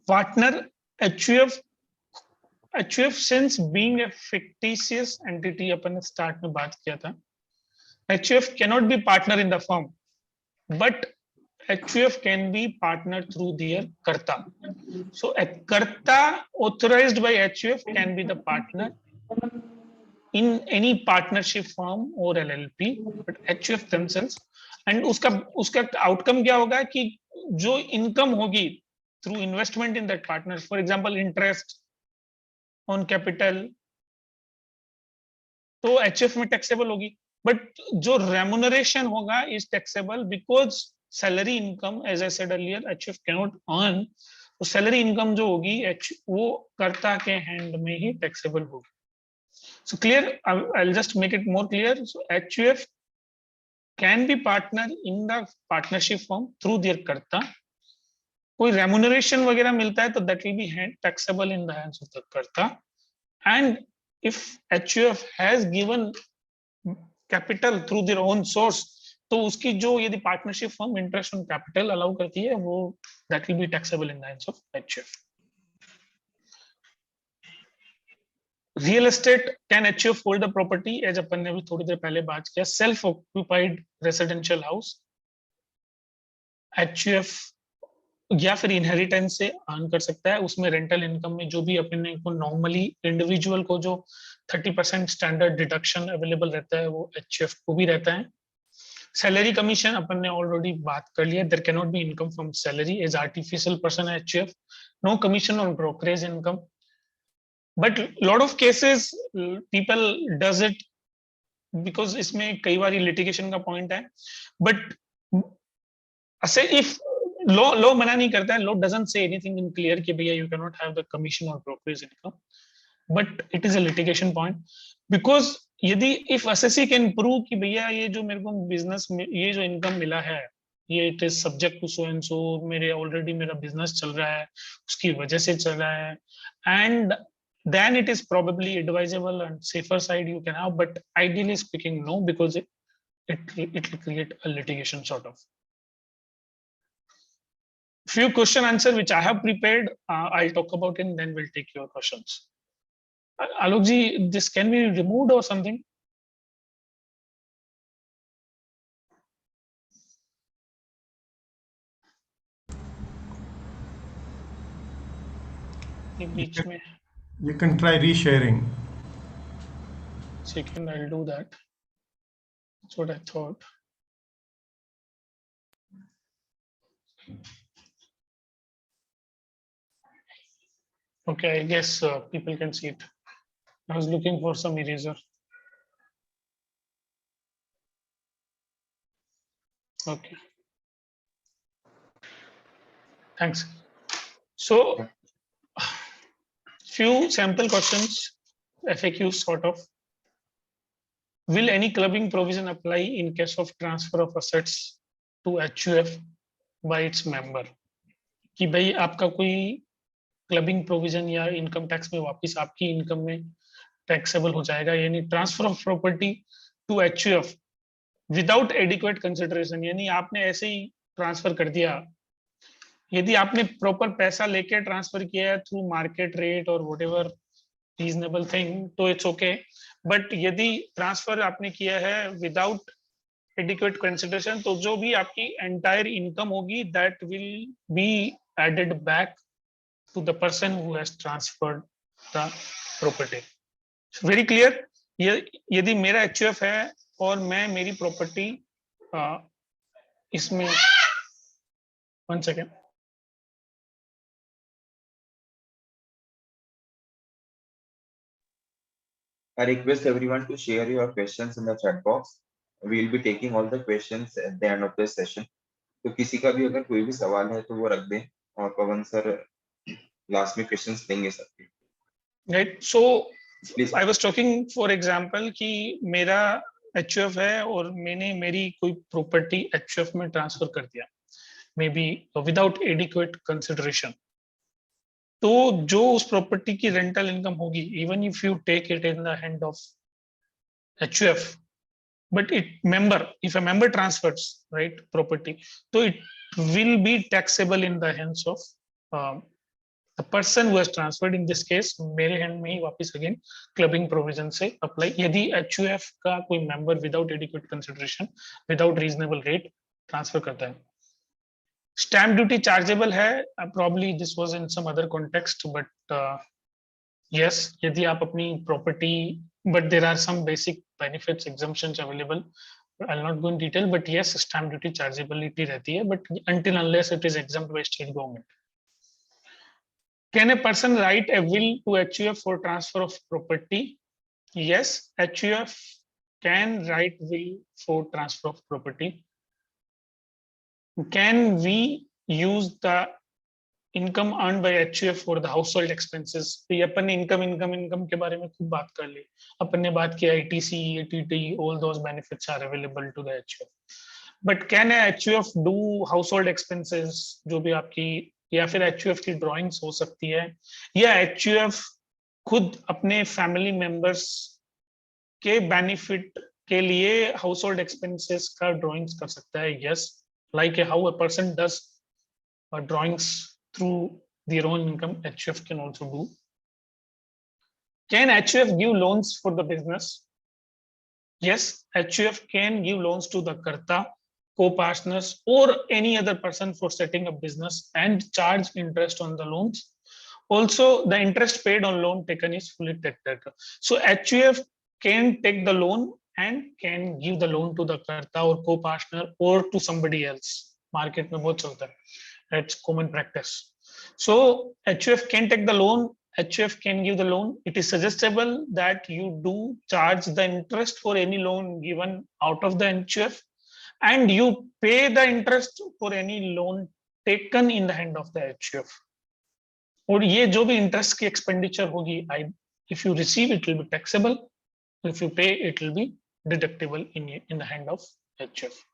Partner HUF since being a fictitious entity, अपन ने start में बात किया था, HUF cannot be partner in the firm, but HUF can be partner through their karta. So a karta authorized by HUF can be the partner in any partnership firm or LLP, but HUF themselves. And उसका outcome क्या होगा कि जो income होगी through investment in that partner, for example interest on capital, तो HUF में taxable होगी. But जो remuneration होगा is taxable because salary income, as I said earlier, HUF cannot earn. तो salary income जो होगी वो कर्ता के hand में ही taxable होगी. So clear, I'll just make it more clear. So HUF can be partner in the partnership firm through their karta. कोई remuneration वगैरह मिलता है तो that will be taxable in the hands of the karta. And if HUF has given capital through their own source, तो उसकी जो यदि partnership firm interest on capital allow करती है वो that will be taxable in the hands of HUF. Real estate can HUF hold the property, as अपन ने भी थोड़ी देर पहले बात किया. Self occupied residential house HUF या फिर इनहेरिटेंस से अर्न कर सकता है. उसमें रेंटल इनकम में जो भी अपने को नॉर्मली इंडिविजुअल को जो 30% स्टैंडर्ड डिडक्शन अवेलेबल रहता है वो HUF को भी रहता है. सैलरी कमीशन अपन ने ऑलरेडी बात कर लिया. There can not be income from salary as artificial person HUF. No commission on brokerage income. But lot of cases people does it because इसमें कई बार litigation का point है. But ऐसे if law मना नहीं करता है, law doesn't say anything in clear कि भैया you cannot have the commission or brokerage income. But it is a litigation point because यदि if assessee can prove कि भैया ये जो मेरे को business में ये जो income मिला है ये it is subject to so and so, मेरे already मेरा business चल रहा है उसकी वजह से चल रहा है, and then it is probably advisable and safer side you can have, but ideally speaking no, because it will create a litigation sort of. Few question answer which I have prepared, I'll talk about it and then we'll take your questions. Alok ji, this can be removed or something? बीच में You can try resharing. second, I'll do that. That's what I thought. Okay, I guess people can see it. I was looking for some eraser. Okay. Thanks. So, few sample questions, FAQ sort of. Will any clubbing provision apply in case of transfer of assets to HUF by its member? कि भाई आपका कोई clubbing provision या income tax में वापस आपकी income में taxable हो जाएगा, यानी transfer of property to HUF without adequate consideration, यानी आपने ऐसे ही ट्रांसफर कर दिया. यदि आपने प्रॉपर पैसा लेके ट्रांसफर किया है थ्रू मार्केट रेट और व्हाटएवर रीजनेबल थिंग तो इट्स ओके. बट यदि ट्रांसफर आपने किया है विदाउट एडिक्वेट कंसिडरेशन, तो जो भी आपकी एंटायर इनकम होगी that will be added back to the person who has transferred the property. Very clear. ये यदि मेरा एचयूएफ है और मैं मेरी प्रॉपर्टी इसमें 1 second, I request everyone to share your questions in the chat box. We will be taking all the questions at the end of this session. तो किसी का भी अगर कोई भी सवाल है तो वो रख दें और पवन सर लास्ट में क्वेश्चंस लेंगे सबके। Right. So Please. I was talking for example कि मेरा एचयूएफ है और मैंने मेरी कोई प्रॉपर्टी एचयूएफ में ट्रांसफर कर दिया, may be without adequate consideration, तो जो उस प्रॉपर्टी की रेंटल इनकम होगी, even if you take it in the hand of HUF, but if a member transfers, right, property, so it will be taxable in the hands of the person who has transferred. In this case मेरे hand में ही वापस again clubbing provision से apply, यदि HUF का कोई member without adequate consideration, without reasonable rate transfer करता है। Stamp duty chargeable है, probably this was in some other context, but yes, यदि आप अपनी property, but there are some basic benefits, exemptions available. I'll not go in detail, but yes, stamp duty chargeability रहती है, but until unless it is exempt by state government. Can a person write a will to HUF for transfer of property? Yes, HUF can write will for transfer of property. Can we use the income earn by HUF for the household expenses? तो ये अपन ने income के बारे में खूब बात कर ली, अपन ने बात किया ETC, ATT, all those benefits are available to the HUF, but can HUF do household expenses, जो भी आपकी, या फिर एचयूएफ की ड्राइंग्स हो सकती है, या एचयूएफ खुद अपने फैमिली मेंबर्स के बेनिफिट के लिए हाउसहोल्ड एक्सपेंसेस का ड्राइंग्स कर सकता है? Yes, like how a person does drawings through their own income, HUF can also do. Can HUF give loans for the business? Yes, HUF can give loans to the karta, co-partners, or any other person for setting up business and charge interest on the loans. Also, the interest paid on loan taken is fully taxed. So HUF can take the loan and can give the loan to the karta or co-partner or to somebody else. Market में बहुत चलता है. That's common practice. So HUF can take the loan, HUF can give the loan. It is suggestible that you do charge the interest for any loan given out of the HUF, and you pay the interest for any loan taken in the hand of the HUF. और ये जो भी interest की expenditure होगी, if you receive it will be taxable, if you pay it will be deductible in the hand of HUF.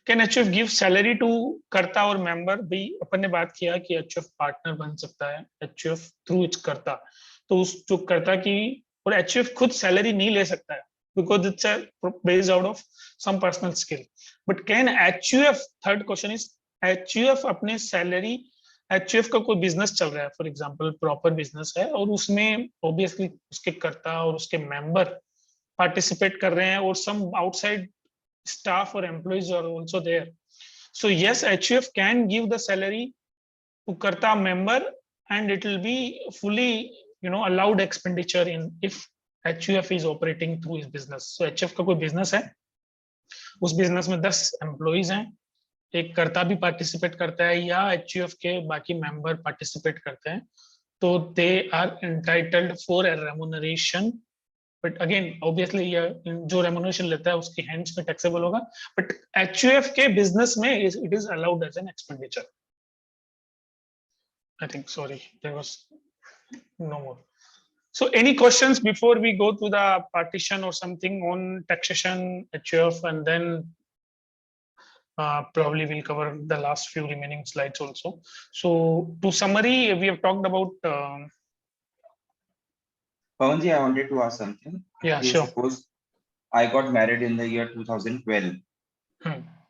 Can HUF give salary to कर्ता और member? भी अपन ने बात किया कि HUF पार्टनर बन सकता है HUF थ्रू इट्स कर्ता, तो उस जो कर्ता की, और HUF खुद सैलरी नहीं ले सकता है because it's based out of some personal skill. But can HUF, third question is, HUF अपने सैलरी, HUF का कोई बिजनेस चल रहा है, फॉर एग्जांपल प्रॉपर बिजनेस है, और उसमें ऑब्वियसली उसके कर्ता और उसके मेंबर पार्टिसिपेट कर रहे हैं, और some outside staff or employees are also there. So yes, HUF can give the salary to karta member, and it will be fully, allowed expenditure in if HUF is operating through his business. So HUF का कोई business है, उस business में 10 employees हैं, एक कर्ता भी participate करता है या HUF के बाकी member participate करते हैं, तो they are entitled for a remuneration. But again, obviously, जो remuneration लेता है उसकी hands में taxable होगा, but HUF के business में it is allowed as an expenditure. I think, sorry, there was no more. So any questions before we go to the partition or something on taxation, HUF, and then probably we'll cover the last few remaining slides also. So to summary, we have talked about Pawanji, I wanted to ask something. Yeah, sure. Suppose I got married in the year 2012,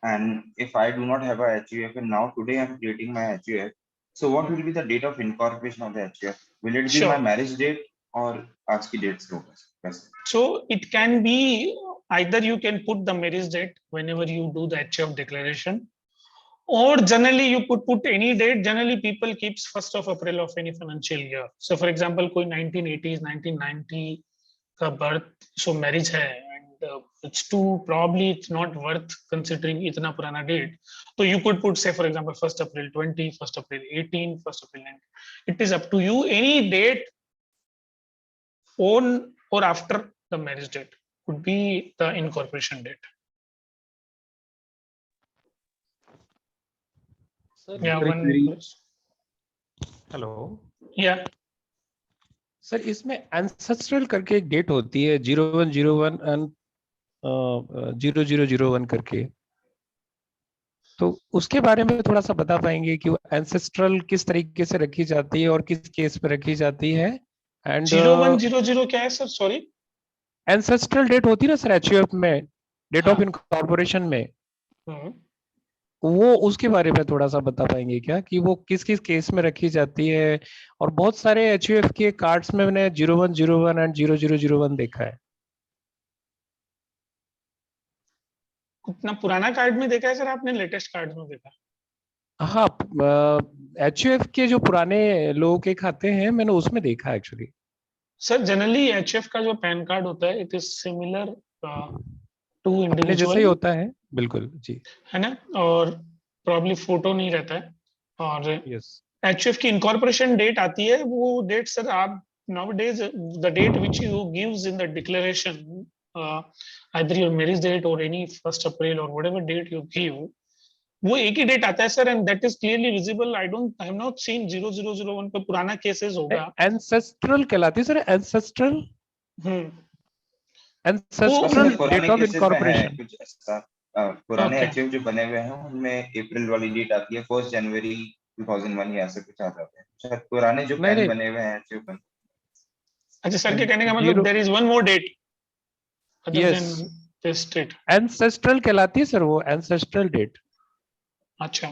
and if I do not have a HUF, and now today I'm creating my HUF, so what will be the date of incorporation of the HUF? Will it be Sure. my marriage date or आज की date से होगा? So it can be either you can put the marriage date whenever you do the HUF declaration, or generally you put any date. Generally people keeps 1st of April of any financial year. So for example कोई 1980s 1990 का birth, so marriage है, and it's too probably it's not worth considering इतना पुराना date. So you could put, say for example 1st April 20, 1st April 18, 1st April 19. It is up to you. Any date on or after the marriage date would be the incorporation date. Yeah, Sorry, one. query. Hello Yeah. Sir, इसमें ancestral करके एक date होती है 0101 and 0001 करके, तो उसके बारे में थोड़ा सा बता पाएंगे कि वो एंसेस्ट्रल किस तरीके से रखी जाती है और किस केस पे रखी जाती है? एंड 0100 क्या है सर? सॉरी, एंसेस्ट्रल डेट होती है ना सर एचयूएफ में, डेट ऑफ हाँ। इनकॉर्पोरेशन में, हम्म। वो उसके बारे में थोड़ा सा बता पाएंगे क्या कि वो किस किस केस में रखी जाती है? और बहुत सारे एचयूएफ के कार्ड्स में मैंने 0101 एंड 0001 देखा है। इतना पुराना कार्ड में देखा है सर आपने? लेटेस्ट कार्ड में देखा? हाँ, एचयूएफ के जो पुराने लोगों के खाते हैं मैंने उसमें देखा एक्चुअली। सर जनरली एचएफ का जो पैन कार्ड होता है इट इज सिमिलर टू अपने जैसा ही इंडिविजुअल, होता है, बिल्कुल जी। है ना? और प्रॉब्ली फोटो नहीं रहता है। और यस, एचएफ की इनकॉर्पोरेशन डेट आती है, वो डेट सर आप nowadays the date which you gives in the declaration, either your marriage date or any 1st April or whatever date you give, वो एक ही डेट आता है sir, and that is clearly visible. I have not seen 0001 पे पुराना cases होगा। Ancestral कहलाती है sir, ancestral उसमें डेट पुराने ऑफ केसेस में है इनकॉर्पोरेशन। कुछ ऐसा। पुराने Okay. एचयूएफ जो बने हुए हैं उनमें अप्रैल वाली डेट आती है 1 जनवरी 2001 या ऐसे कुछ आ जाते हैं। शायद पुराने जो नहीं, पैन नहीं। बने हुए हैं एचयूएफ बन। अच्छा, सर के कहने का मतलब there is one more debt other Yes. Then this debt. Ancestral कहलाती है सर वो, एंसेस्ट्रल डेट। अच्छा,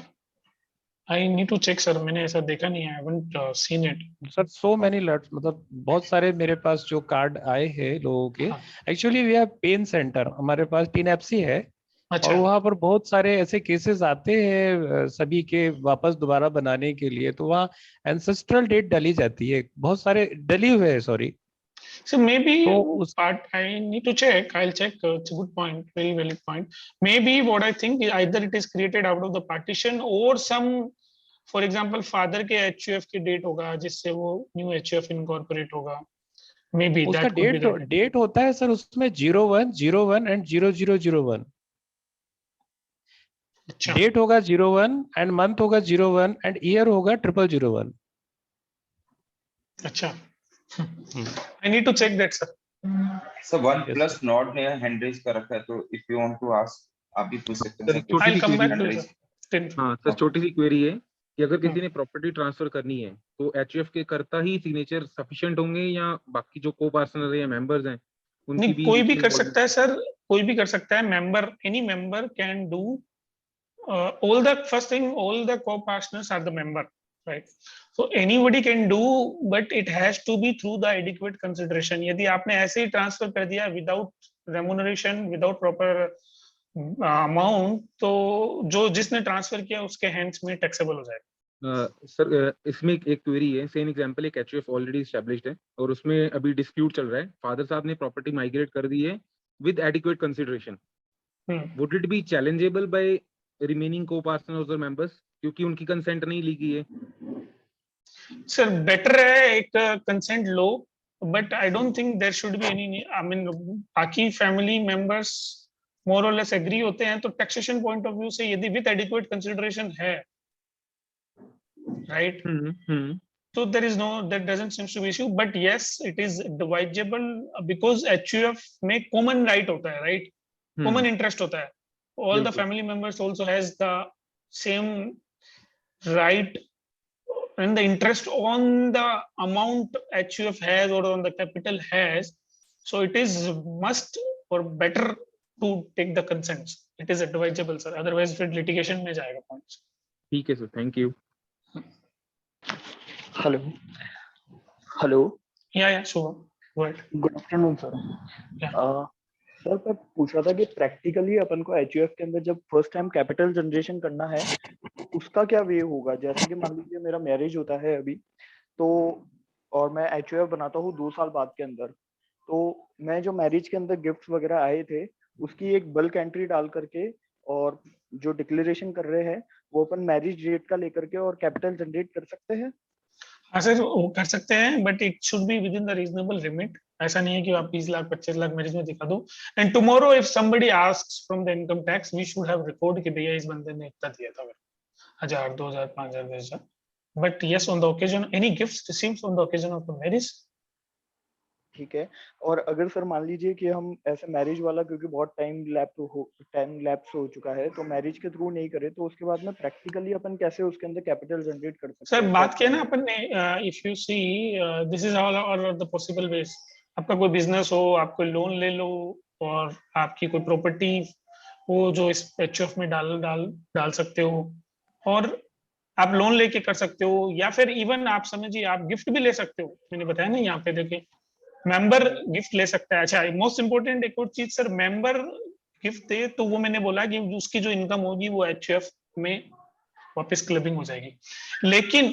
I need to check sir, मैंने ऐसा देखा नहीं है, I haven't seen it sir so many lots, मतलब बहुत सारे मेरे पास जो कार्ड आए हैं लोगों के। हाँ। Actually we have PAN centre, हमारे पास टीएनएफसी है, अच्छा, और वहाँ पर बहुत सारे ऐसे केसेस आते हैं सभी के वापस दोबारा बनाने के लिए, तो वहाँ एंसेस्ट्रल डेट डाली जाती है, बहुत सारे डली हुए हैं, सॉरी। so maybe तो उस part I need to check, I'll check. It's a good point, very valid point. Maybe what I think is either it is created out of the partition or some, for example father के HUF की debt होगा जिससे वो new HUF incorporate होगा। Maybe उसका that could be that. Debt होता है sir उसमें 0101 एंड 0001। अच्छा, डेट होगा 01 एंड मंथ होगा 01 एंड ईयर होगा 0001। अच्छा, I need to check that sir. Sir one Yes, plus नॉट ने हैंड रेज कर रखा है, तो if you want to ask आप भी पूछ सकते हैं। सर, छोटी I'll सी come back query to है। it sir. हाँ सर, छोटी सी क्वेरी है कि अगर किसी ने प्रॉपर्टी ट्रांसफर करनी है तो एचयूएफ के करता ही सिग्नेचर सफिशिएंट होंगे या बाकी जो को पार्टनर या मेंबर्स हैं उनकी नहीं, भी कोई भी इसमें कर involvement- सकता है सर, कोई भी कर सकता है। Member, any member can do all the first thing, all the co-partners are the member, right? So anybody can do, but it has to be through the adequate consideration. यदि आपने ऐसे ही ट्रांसफर कर दिया without remuneration, without proper amount, तो जो जिसने transfer किया उसके हैंड्स में टैक्सेबल हो जाएगा। सर इसमें एक क्वेरी है। सेम एग्जांपल, एक एचयूएफ ऑलरेडी एस्टैब्लिश्ड है और उसमें अभी डिस्प्यूट चल रहा है, फादर साहब ने प्रॉपर्टी माइग्रेट कर दी है with adequate consideration, would it be challengeable by remaining को पार्टनर्स और मेंबर्स क्योंकि उनकी कंसेंट नहीं ली गई है? सर बेटर है एक कंसेंट लो, but I don't think there should be any, I mean बाकी फैमिली मेंबर्स मोर और लेस एग्री होते हैं, तो टैक्सेशन पॉइंट ऑफ व्यू से यदि विद एडिक्वेट कंसिडरेशन है, right, so there is no, that doesn't seem to be issue, but yes it is divisible because HUF में common right होता है, right, common interest होता है, all the family members also has the same right and the interest on the amount HUF has or on the capital has, so it is must or better to take the consents. It is advisable sir, otherwise फिर litigation में जाएगा points. ठीक है sir, thank you. Hello. Yeah, sure, go ahead. Good afternoon, sir. Yeah. Sir मैं पूछ रहा था कि प्रैक्टिकली अपन को एचयूएफ के अंदर जब फर्स्ट टाइम कैपिटल जनरेशन करना है उसका क्या वे होगा? जैसे कि मान लीजिए मेरा मैरिज होता है अभी, तो और मैं एचयूएफ बनाता हूँ 2 साल बाद के अंदर, तो मैं जो मैरिज के अंदर गिफ्ट्स वगैरह आए थे उसकी एक बल्क एंट्री डाल करके और जो डिक्लेरेशन कर रहे हैं वो अपन मैरिज डेट का लेकर के और कैपिटल जनरेट कर सकते हैं? हाँ सर, वो कर सकते हैं, but it should be with in the reasonable limit. ऐसा नहीं है कि आप 20 लाख 25 लाख मैरिज में दिखा दो, and tomorrow if somebody asks from the income tax, we should have record कि भैया इस बंदे ने इतना दिया था, 1000 2000 5000 10,000। But yes, on the occasion any gifts received on the occasion of the marriage. ठीक है। और अगर सर मान लीजिए कि हम ऐसे मैरिज वाला, क्योंकि बहुत टाइम लैप्स हो चुका है, तो मैरिज के थ्रू नहीं करे तो उसके बाद में प्रैक्टिकली अपन कैसे उसके अंदर कैपिटल जनरेट कर सकते सर हैं? बात किया ना अपन ने, if you see this is all the possible ways. आपका कोई बिजनेस हो, आप कोई लोन ले लो, और आपकी कोई प्रॉपर्टी हो जो इस एचयूएफ में डाल सकते हो, और आप लोन लेके कर सकते हो, या फिर इवन आप समझिए आप गिफ्ट भी ले सकते हो। मैंने बताया ना यहाँ पे देखिए, मेंबर गिफ्ट ले सकता है। अच्छा, मोस्ट इंपोर्टेंट एक और चीज सर, मेंबर गिफ्ट दे तो वो मैंने बोला कि उसकी जो इनकम होगी वो एचयूएफ में वापस क्लबिंग हो जाएगी। लेकिन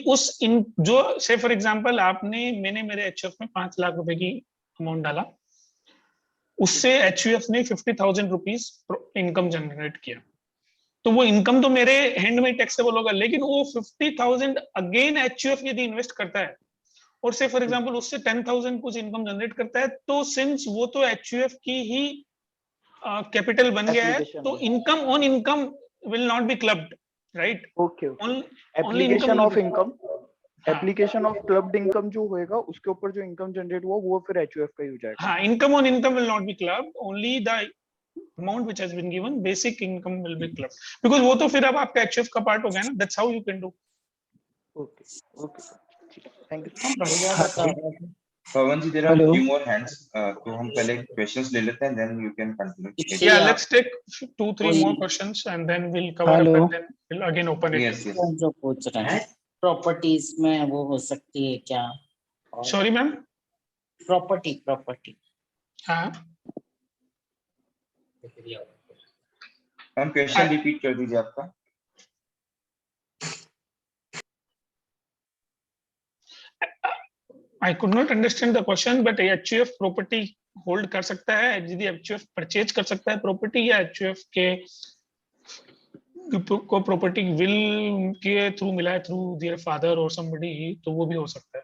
जो से फॉर एग्जांपल मैंने मेरे एचयूएफ में 5 लाख रुपए की अमाउंट डाला, उससे एचयूएफ ने 50,000 रुपीज इनकम जनरेट किया, तो वो इनकम तो मेरे हैंड में टैक्सेबल होगा, लेकिन वो 50,000 अगेन एचयूएफ यदि इन्वेस्ट करता है और से फॉर एग्जांपल उससे 10,000 कुछ इनकम जनरेट करता है, तो सिंस वो तो एचयूएफ की ही कैपिटल बन गया है, तो income on income will not be clubbed, right? Okay application of income, application of clubbed income जो होएगा उसके ऊपर जो इनकम जनरेट हुआ वो फिर एचयूएफ का ही हो जाएगा। हाँ, income on income will not be clubbed, only the amount which has been given, basic income will be clubbed, because वो तो फिर अब आपका एचयूएफ का पार्ट हो गया ना। that's how you can do। Okay okay thank you. Pawan ji, there are few more hands, तो हम पहले questions ले लेते हैं, then you can continue. Yeah, let's take 2-3 more questions and then we'll cover up and then we'll again open it। Yes, yes. जो पूछ रहे हैं प्रॉपर्टीज में वो हो सकती है क्या? Sorry ma'am. प्रॉपर्टी हाँ मैम, क्वेश्चन रिपीट कर दीजिए आपका। I could not understand the question, but HUF property hold कर सकता है, यदि एचयूएफ परचेज कर सकता है प्रॉपर्टी, या एचयूएफ के को प्रॉपर्टी विल के थ्रू मिला है थ्रू देयर फादर और समबडी, तो वो भी हो सकता है।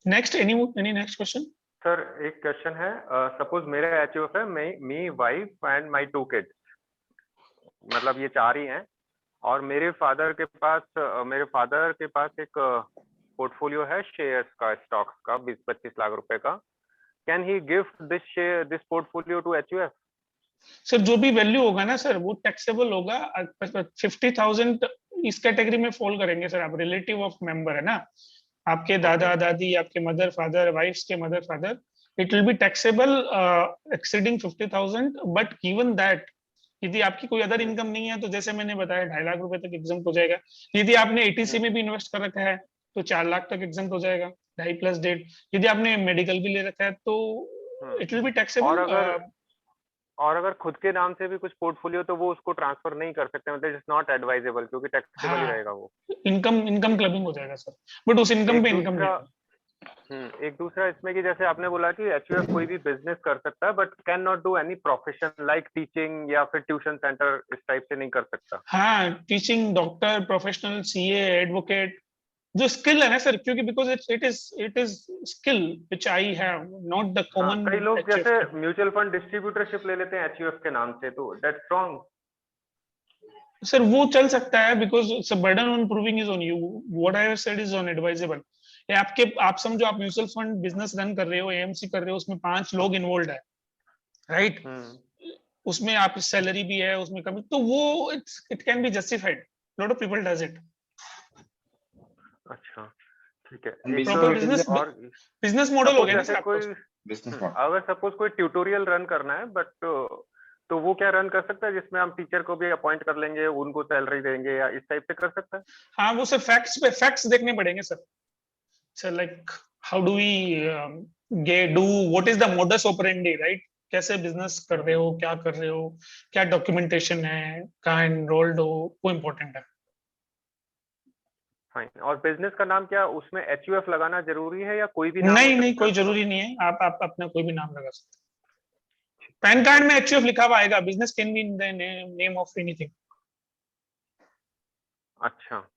Next, any next question? Sir एक क्वेश्चन है, सपोज मेरा एचयूएफ है, मी वाइफ एंड माय 2 किड्स, मतलब ये 4 ही हैं, और मेरे फादर के पास एक पोर्टफोलियो है शेयर्स का, स्टॉक्स का 20-25 लाख रुपए का। Can he gift this portfolio to HUF? Sir जो भी वैल्यू होगा ना सर वो टैक्सेबल होगा। 50,000 इस कैटेगरी में फॉल करेंगे सर। आप रिलेटिव ऑफ मेंबर है ना, आपके दादा दादी, आपके मदर फादर, वाइफ्स के mother father, it will be taxable exceeding 50,000। But given that यदि आपकी कोई अदर इनकम नहीं है, तो जैसे मैंने बताया 2.5 लाख रुपए तक एग्जाम्प्ट हो जाएगा। यदि आपने एटीसी में भी इन्वेस्ट कर रखा है तो 4 लाख तक एग्जाम्प्ट हो जाएगा, 2.5 प्लस डेट। यदि आपने मेडिकल भी ले रखा है तो इट विल बी टैक्सेबल। और अगर खुद के नाम से भी कुछ पोर्टफोलियो, तो वो उसको ट्रांसफर नहीं कर सकते, मतलब इट्स नॉट एडवाइजेबल, क्योंकि टैक्सेबल ही रहेगा वो। इनकम क्लबिंग हो जाएगा सर, बट उस इनकम पे इनकम एक दूसरा इसमें कि जैसे आपने बोला कि एचयूएफ कोई भी बिजनेस कर सकता है, but can not do any profession like teaching या फिर ट्यूशन सेंटर, इस टाइप से नहीं कर सकता। हाँ, teaching, doctor, professional, CA, advocate, जो स्किल है ना सर, क्योंकि because it is skill which I have, not the common. कई लोग जैसे म्यूचुअल फंड डिस्ट्रीब्यूटरशिप ले लेते हैं एचयूएफ के नाम से, तो दैट्स रॉन्ग सर। वो चल सकता है because it's a burden on proving is on you, what I have said is on advisable. आप समझो आप म्यूचुअल फंड बिजनेस रन कर रहे हो, एएमसी कर रहे हो, उसमें 5 लोग इन्वॉल्व है, राइट? उसमें आप सैलरी भी है, उसमें कभी, तो वो it can be justified, lot of people does it. अच्छा ठीक है। बिजनेस मॉडल हो गया ना सर। अगर सपोज कोई ट्यूटोरियल रन करना है, बट तो वो क्या रन कर सकता है, जिसमें हम टीचर को भी अपॉइंट कर लेंगे, उनको सैलरी देंगे, या इस टाइप से कर सकता है? हाँ, वो सर फैक्ट्स देखने पड़ेंगे sir. Sir like how do we do, what is the modus operandi, right? कैसे बिजनेस कर रहे हो, क्या कर रहे हो, क्या डॉक्यूमेंटेशन है, कहाँ एनरोल्ड हो, वो इम्पोर्टेंट है। फाइन। और बिजनेस का नाम क्या उसमें HUF लगाना जरूरी है या कोई भी नाम हो नहीं सकता नहीं, है? कोई जरूरी नहीं है, आप अपना कोई भी नाम लगा सकते हैं। पैन कार्ड में HUF लिखा हुआ आएगा, business can be in the name of anything. अच्छा,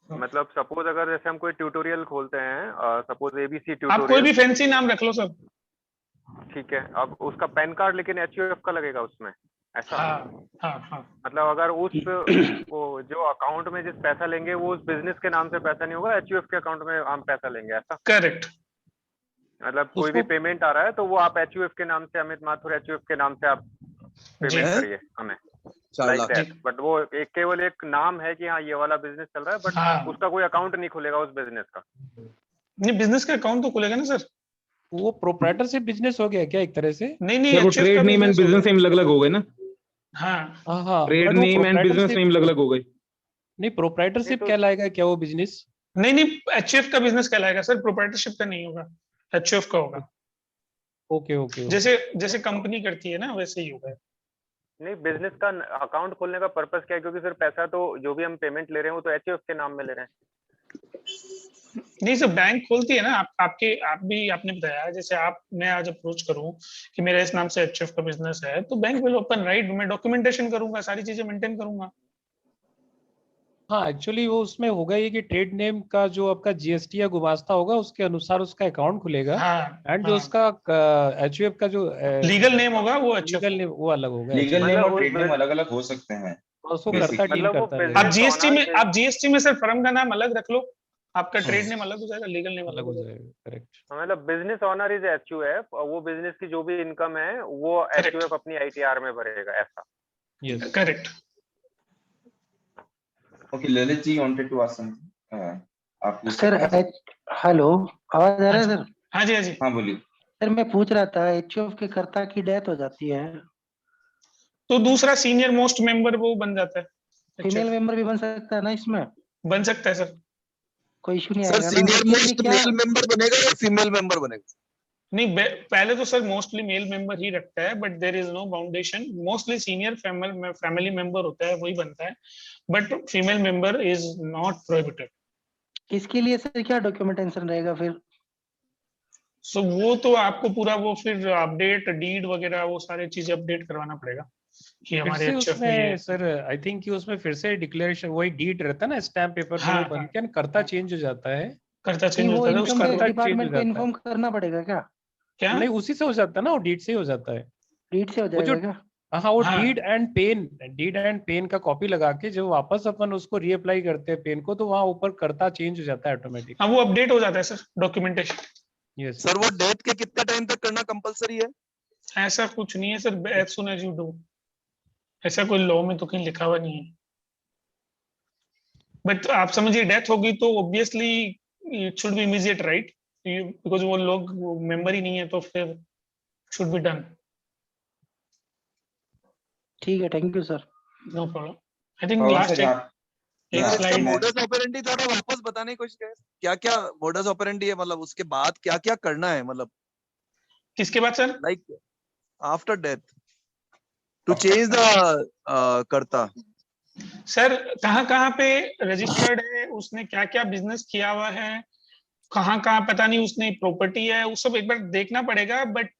मतलब सपोज अगर जैसे हम कोई ट्यूटोरियल खोलते हैं, सपोज ABC आप कोई ट्यूटोरियल, भी फैंसी नाम रख लो सर। ठीक है, अब उसका पैन कार्ड लेकिन HUF का लगेगा उसमें, ऐसा? हाँ। मतलब अगर उस वो जो अकाउंट में जिस पैसा लेंगे वो उस बिजनेस के नाम से पैसा नहीं होगा, HUF के अकाउंट में हम पैसा लेंगे, ऐसा? करेक्ट। मतलब कोई भी पेमेंट आ रहा है तो वो आप HUF के नाम से, अमित माथुर HUF के नाम से आप पेमेंट करिए हमें, लाइक दैट। बट वो एक केवल एक नाम है कि हाँ ये वाला बिजनेस चल रहा है, बट उसका कोई अकाउंट नहीं खुलेगा उस बिजनेस का। नहीं, बिजनेस का अकाउंट तो खुलेगा ना सर। वो प्रोप्राइटरशिप बिजनेस हो गया क्या एक तरह से? नहीं, सर वो trade name and business name अलग अलग हो गए ना। हाँ, trade name and business name अलग अलग हो गए। नहीं, प्रोप्राइटरशिप कहलाएगा क्या वो बिजनेस? नहीं, HUF का बिजनेस कहलाएगा सर, प्रोप्राइटरशिप का नहीं होगा, HUF का होगा। ओके। जैसे कंपनी करती है ना, वैसे ही होगा। नहीं, बिजनेस का अकाउंट खोलने का पर्पस क्या है? क्योंकि सर पैसा तो जो भी हम पेमेंट ले रहे हैं वो तो HUF के नाम में ले रहे हैं। नहीं सर, बैंक खोलती है ना, आपने बताया, जैसे मैं आज अप्रोच करूं कि मेरा इस नाम से HUF का बिजनेस है, तो बैंक विल ओपन, राइट? मैं डॉक्यूमेंटेशन करूंगा, सारी चीजें मेंटेन करूंगा। हाँ, एक्चुअली वो उसमें होगा ये कि ट्रेड नेम का जो आपका GST या गुमास्ता होगा उसके अनुसार उसका अकाउंट खुलेगा। एंड जो उसका HUF का जो लीगल नेम होगा वो लीगल नेम वो अलग होगा। लीगल नेम और ट्रेड नेम अलग अलग हो सकते हैं। उसको करता डील करता है। आप GST में सर फर्म का नाम अलग रख लो, आपका ट्रेड नेम अलग हो जाएगा, लीगल नेम अलग हो जाएगा। करेक्ट। मतलब बिजनेस ऑनर इज HUF, वो बिजनेस की जो भी इनकम है वो HUF अपनी ITR में भरेगा, ऐसा? Yes, correct. Okay, Lalit ji wanted to ask something. आप पूछ सर, हेलो, आवाज आ रहा है सर? हाँ जी। हाँ बोलिए। सर मैं पूछ रहा था, HUF के कर्ता की डेथ हो जाती है तो दूसरा सीनियर मोस्ट मेंबर वो बन जाता है। फीमेल मेंबर भी बन सकता है ना इसमें? बन सकता है सर, कोई इशू नहीं सर आएगा ना? सीनियर मोस्ट मेल मेंबर बनेगा या फीमेल मेंबर बनेगा? नहीं, पहले तो सर मोस्टली मेल मेंबर ही रखता है, but there is no boundation, mostly senior family member होता है, वही बनता है, but female member is not prohibited. इसके लिए सर क्या डॉक्यूमेंटेशन रहेगा फिर? सो वो तो आपको पूरा वो फिर अपडेट डीड वगैरह वो सारी चीजें अपडेट करवाना पड़ेगा कि हमारे HUF में ये सर आई थिंक कि उसमें फिर से डिक्लेरेशन वही डीड रहता है ना, स्टैम्प पेपर पे वो बन के करता चेंज हो जाता है। करता चेंज वो होता है, इनकम टैक्स डिपार्टमेंट को इन्फॉर्म करना पड़ेगा क्या? नहीं, उसी से हो जाता है ना, वो डीड से ही हो जाता है। डीड से हो जाएगा? हाँ, वो डीड एंड पेन का कॉपी लगा के जब वापस अपन उसको रीअप्लाई करते हैं पेन को, तो वहाँ ऊपर करता चेंज हो जाता है ऑटोमेटिक। हाँ, वो अपडेट हो जाता है सर, डॉक्यूमेंटेशन। यस सर, वो डेथ के कितना टाइम तक करना कंपलसरी है? ऐसा कुछ नहीं है sir, as soon as you do, ऐसा कोई लॉ में तो कहीं लिखा हुआ नहीं है। बट आप समझिए, डेथ होगी तो obviously it should be immediate, right? Because वो लोग मेंबर ही नहीं है, तो फिर शुड बी डन। ठीक है, thank you sir. No problem. I think last एक स्लाइड मोडस ऑपरेंडी थोड़ा वापस बताने की कोशिश करें, क्या मोडस ऑपरेंडी है, मतलब उसके बाद क्या करना है, मतलब किसके बाद sir? Like after death to change the karta. Sir कहाँ पे रजिस्टर्ड है, उसने क्या बिजनेस किया हुआ है, कहाँ पता नहीं उसने प्रॉपर्टी है, वो सब एक बार देखना पड़ेगा। बट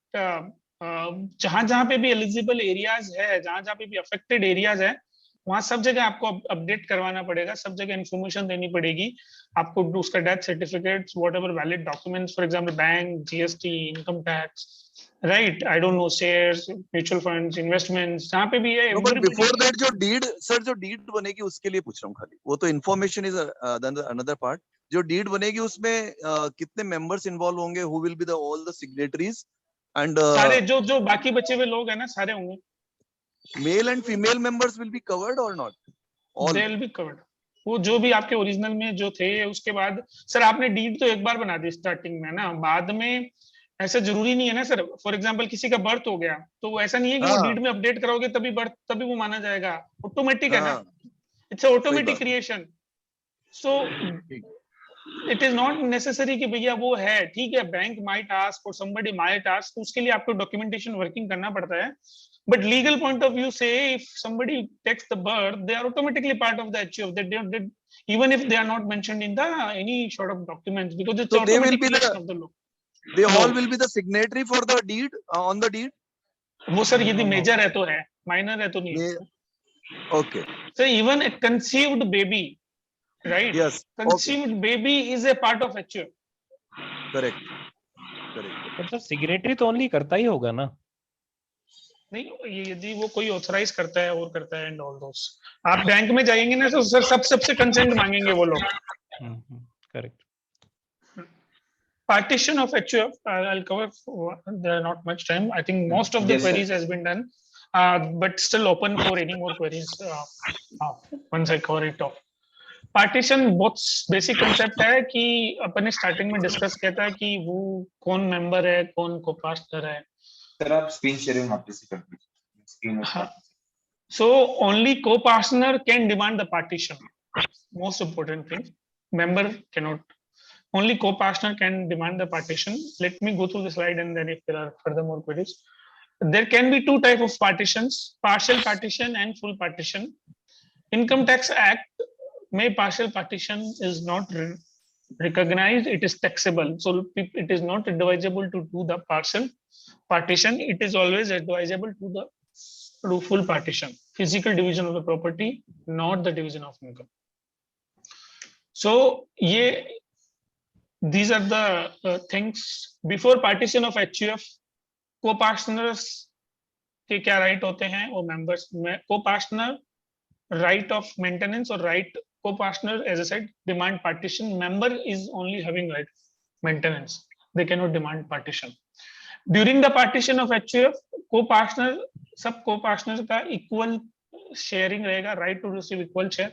जहां पे भी एलिजिबल एरियाज है, जहां पे भी अफेक्टेड एरियाज है, वहां सब जगह आपको अपडेट करवाना पड़ेगा, सब जगह इन्फॉर्मेशन देनी पड़ेगी आपको, उसका death certificates, whatever valid documents, for example bank, GST, income tax, right? I don't know, shares, mutual funds, investments, जहां पे भी है। बट बिफोर दैट जो डीड बनेगी उसके लिए पूछ रहा हूँ खाली, वो तो इन्फॉर्मेशन इज अनदर पार्ट। जो डीड बनेगी उसमें कितने मेंबर्स इन्वॉल्व होंगे, who will be the all the signatories and सारे जो बाकी बचे हुए लोग हैं ना, सारे होंगे। Male and female members will be covered और not? All they will be covered, वो जो भी आपके ओरिजिनल में जो थे। उसके बाद सर आपने डीड तो एक बार बना दी स्टार्टिंग में ना, बाद में ऐसा जरूरी नहीं है ना सर। फॉर एग्जांपल किसी का बर्थ हो गया तो ऐसा नहीं है कि वो डीड में अपडेट करोगे तभी वो माना जाएगा, ऑटोमेटिक है ना, it's automatic creation. So it is not necessary कि भैया वो है, ठीक है, बैंक माइट आस्क और somebody might ask, तो उसके लिए आपको डॉक्यूमेंटेशन वर्किंग करना पड़ता है. But legal point of view say if somebody takes the birth, they are automatically part of the HUF. They even if they are not mentioned in the any sort of documents, because it's So they will automatic be creation the, of the law. they all No. will be the signatory for the deed, on the deed? वो sir यदि major है तो है, minor है तो नहीं है. Okay. So even a conceived baby, right? Yes. Conceived baby is a part of HUF. Correct. Correct. मतलब सिग्नेटरी तो ओनली करता ही होगा ना. नहीं, ये यदि वो कोई ऑथराइज करता है और करता है एंड ऑल दोस. आप बैंक में जाएंगे ना तो सर सबसे कंसेंट मांगेंगे वो लोग. Correct. Partition of HUF, I'll cover. There are not much time. I think most of the Yes, sir. queries has been done, but still open for any more queries once I cover it off. Partition बहुत basic concept है कि अपन ने starting में discuss किया था कि वो कौन मेंबर है, कौन को-पार्टनर है. सर आप स्क्रीन शेयरिंग वापस से कर दीजिए. स्क्रीन हाँ. So only co-partner can demand the partition. Most important thing. Member cannot. Only co-partner can demand the partition. Let me go through the slide and then if there are further more queries. There can be two types of partitions, partial partition and full partition. Income Tax Act may partial partition is not recognized, it is taxable. So it is not advisable to do the partial partition. It is always advisable to do full partition. Physical division of the property, not the division of income. So these are the things. Before partition of HUF, co-partners के क्या right होते हैं और members में. Co-partner right of maintenance or right, co-partner as I said demand partition. Member is only having right maintenance, they cannot demand partition. During the partition of HUF, co-partner सब co-partner का equal sharing रहेगा, right to receive equal share.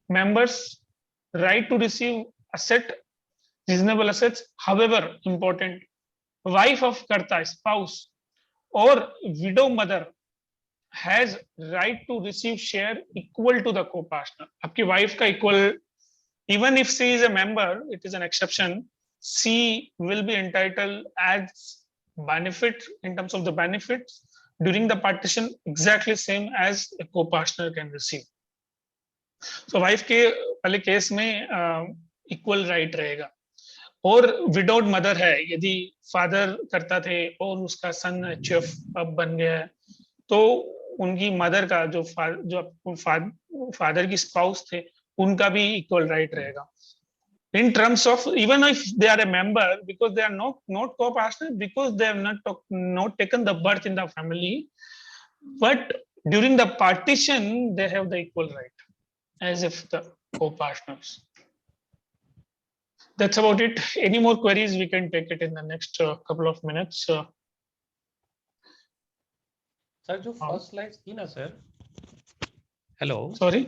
Members right to receive asset, reasonable assets. However, important, wife of karta, spouse or widow mother has right to receive share equal to the co-partner. आपकी wife का equal, even if she is a member, it is an exception, she will be entitled as benefit in terms of the benefits during the partition exactly same as a co-partner can receive. So wife के वाले case में equal right रहेगा. और widowed mother है, यदि father करता थे और उसका son HUF अब बन गया है, तो उनकी मदर का जो फादर की स्पाउस थे उनका भी इक्वल राइट रहेगा. In terms of even if they are a member, because they are not co-partner, because they have not taken the birth in the family, but during the partition they have the equal right as if the co-partners. That's about it. Any more queries we can take it in the next couple of minutes. Sir जो first slides थी ना sir, hello sorry,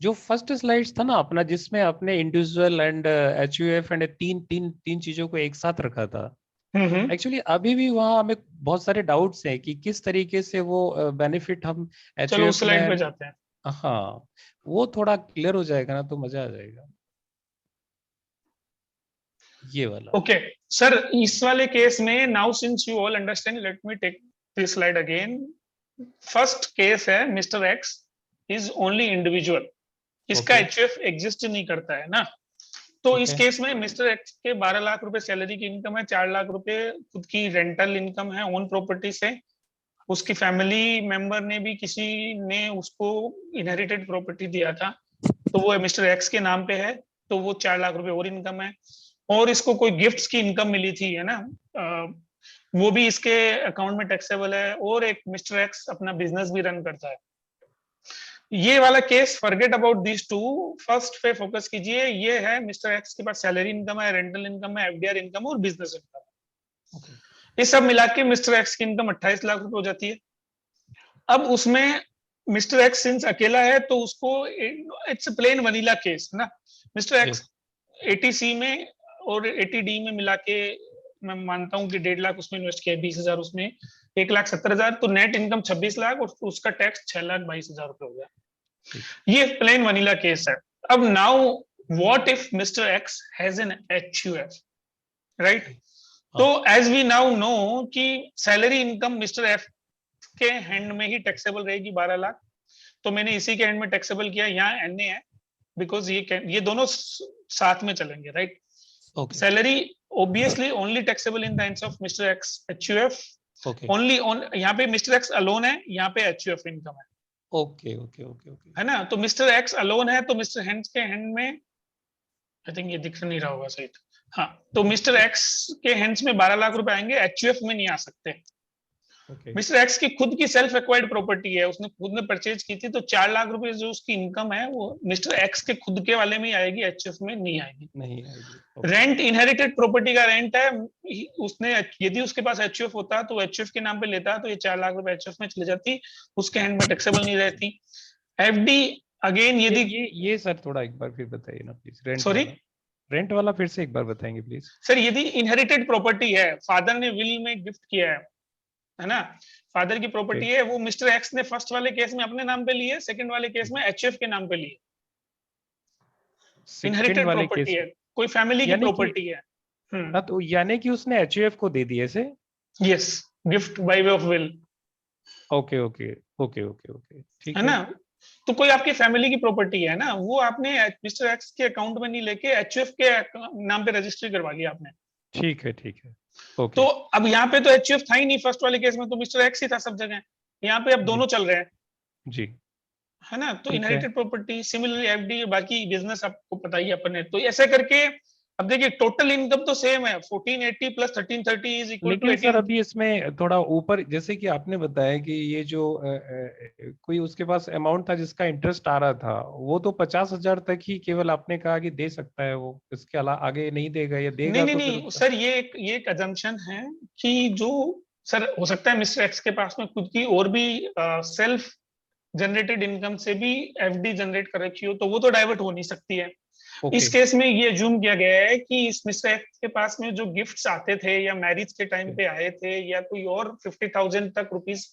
जो first slides था ना अपना जिसमें अपने individual and HUF and तीन चीजों को एक साथ रखा था, एक्चुअली अभी भी वहाँ हमें बहुत सारे डाउट्स हैं कि किस तरीके से वो बेनिफिट हम चलो HUF स्लाइड पे में, जाते हैं. हाँ वो थोड़ा क्लियर हो जाएगा ना तो मजा आ जाएगा ये वाला. ओके सर, इस वाले केस में now since you all understand, let me take this slide again. First case है mister X is only individual, इसका HUF एग्जिस्ट नहीं करता है ना. तो इस केस में मिस्टर एक्स के 12 लाख रुपए सैलरी की इनकम है, 4 लाख रुपए खुद की रेंटल इनकम है ओन प्रॉपर्टी से. उसकी फैमिली मेंबर ने भी किसी ने उसको इनहेरिटेड प्रॉपर्टी दिया था, तो वो मिस्टर एक्स के नाम पे है, तो वो 4 लाख रुपए और इनकम है. और इसको कोई गिफ्ट्स की इनकम मिली थी है ना, वो भी इसके अकाउंट में टैक्सेबल है. और एक मिस्टर एक्स अपना बिजनेस भी रन करता है. ये वाला case forget about this too, first पे फोकस कीजिए. ये है मिस्टर एक्स के पास सैलरी इनकम है, रेंटल इनकम है, FDR इनकम और बिजनेस इनकम है. ये सब मिला के मिस्टर एक्स की इनकम 28 लाख रुपए हो जाती है. अब उसमें मिस्टर एक्स सिंस अकेला है तो उसको इट्स प्लेन वनीला केस ना. मिस्टर एक्स 80C में और 80D में मिला के मैं मानता हूं कि 1.5 लाख उसमें इन्वेस्ट किया, 20,000 उसमें, 1,70,000, तो नेट इनकम 26 लाख और उसका टैक्स 6,22,000 रुपए हो गया. ये प्लेन वनीला केस है. अब now what if Mr. X has an HUF, right? तो as we now know कि सैलरी इनकम मिस्टर एफ के हैंड में ही टैक्सेबल रहेगी 12 लाख, तो मैंने इसी के हैंड में टैक्सेबल किया, यहाँ एनए है बिकॉज ये दोनों साथ में चलेंगे, right? Salary obviously only taxable in the hands of mister x HUF, only on, यहाँ पे मिस्टर एक्स अलोन है, यहाँ पे एचयूएफ इनकम है। ओके ओके ओके ओके, है ना? तो मिस्टर एक्स अलोन है तो मिस्टर हैंड्स के हैंड में, आई थिंक ये दिख नहीं रहा होगा सही, हाँ, तो मिस्टर एक्स के हैंड्स में 12 लाख रुपए आएंगे, एचयूएफ में नहीं आ सकते। मिस्टर एक्स की खुद की सेल्फ एक्वायर्ड प्रॉपर्टी है, उसने खुद ने परचेज की थी, तो 4 लाख रुपए जो उसकी इनकम है वो मिस्टर एक्स के खुद के वाले में ही आएगी, एचयूएफ में नहीं आएगी। नहीं आएगी। रेंट इनहेरिटेड प्रॉपर्टी का रेंट है, उसने यदि उसके पास एचयूएफ होता तो एचयूएफ के नाम पे लेता तो ये 4 लाख रुपए एचयूएफ में चले जाती, उसके हैंड में टैक्सेबल नहीं रहती। एफडी अगेन यदि ये सर थोड़ा एक बार फिर बताइए ना प्लीज, रेंट सॉरी रेंट वाला फिर से एक बार बताएंगे प्लीज। सर यदि इनहेरिटेड प्रॉपर्टी है, फादर ने विल में गिफ्ट किया है ना, फादर की प्रॉपर्टी है, वो मिस्टर एक्स ने फर्स्ट वाले केस में अपने नाम पे ली है, सेकंड वाले केस में एचएफ के नाम पे ली है। इनहेरिटेड प्रॉपर्टी है, कोई फैमिली की प्रॉपर्टी है। तो यानी कि उसने एचयूएफ को दे दिए से? Yes, gift bye way of will. Okay okay okay okay okay, ठीक है ना? तो कोई आपकी फैमिली की प्रॉपर्टी है ना, वो आपने मिस्टर एक्स के अकाउंट में नहीं लेके एचयूएफ के नाम पे रजिस्ट्री करवा लिया आपने। ठीक है ठीक है, ओके। तो अब यहाँ पे तो एचयूएफ था ही नहीं फर्स्ट वाले केस में, तो मिस्टर एक्स ही था सब जगह, यहाँ पे अब दोनों चल रहे हैं जी, है ना? तो इनहेरिटेड प्रॉपर्टी, सिमिलरली एफडी, बाकी बिजनेस आपको पता ही अपन है। तो ऐसे करके अब देखिए टोटल इनकम तो सेम है, 1480 प्लस 1330 इज इक्वल टू 18। लेकिन सर अभी इसमें थोड़ा ऊपर, जैसे कि आपने बताया कि ये जो कोई उसके पास अमाउंट था जिसका इंटरेस्ट आ रहा था, वो तो 50,000 तक ही केवल आपने कहा कि दे सकता है वो, इसके अलावा आगे नहीं देगा या देगा? नहीं सर, ये एक अजम्पशन है कि जो सर हो सकता है मिस्टर एक्स के पास में खुद की और भी सेल्फ जनरेटेड इनकम से भी एफडी जनरेट कर रखी हो, तो वो तो डाइवर्ट हो नहीं सकती है। इस केस में ये अज्यूम किया गया है कि इस मिस्टर एक्स के पास में जो गिफ्ट्स आते थे या मैरिज के टाइम पे आए थे या कोई और 50,000 तक रुपीस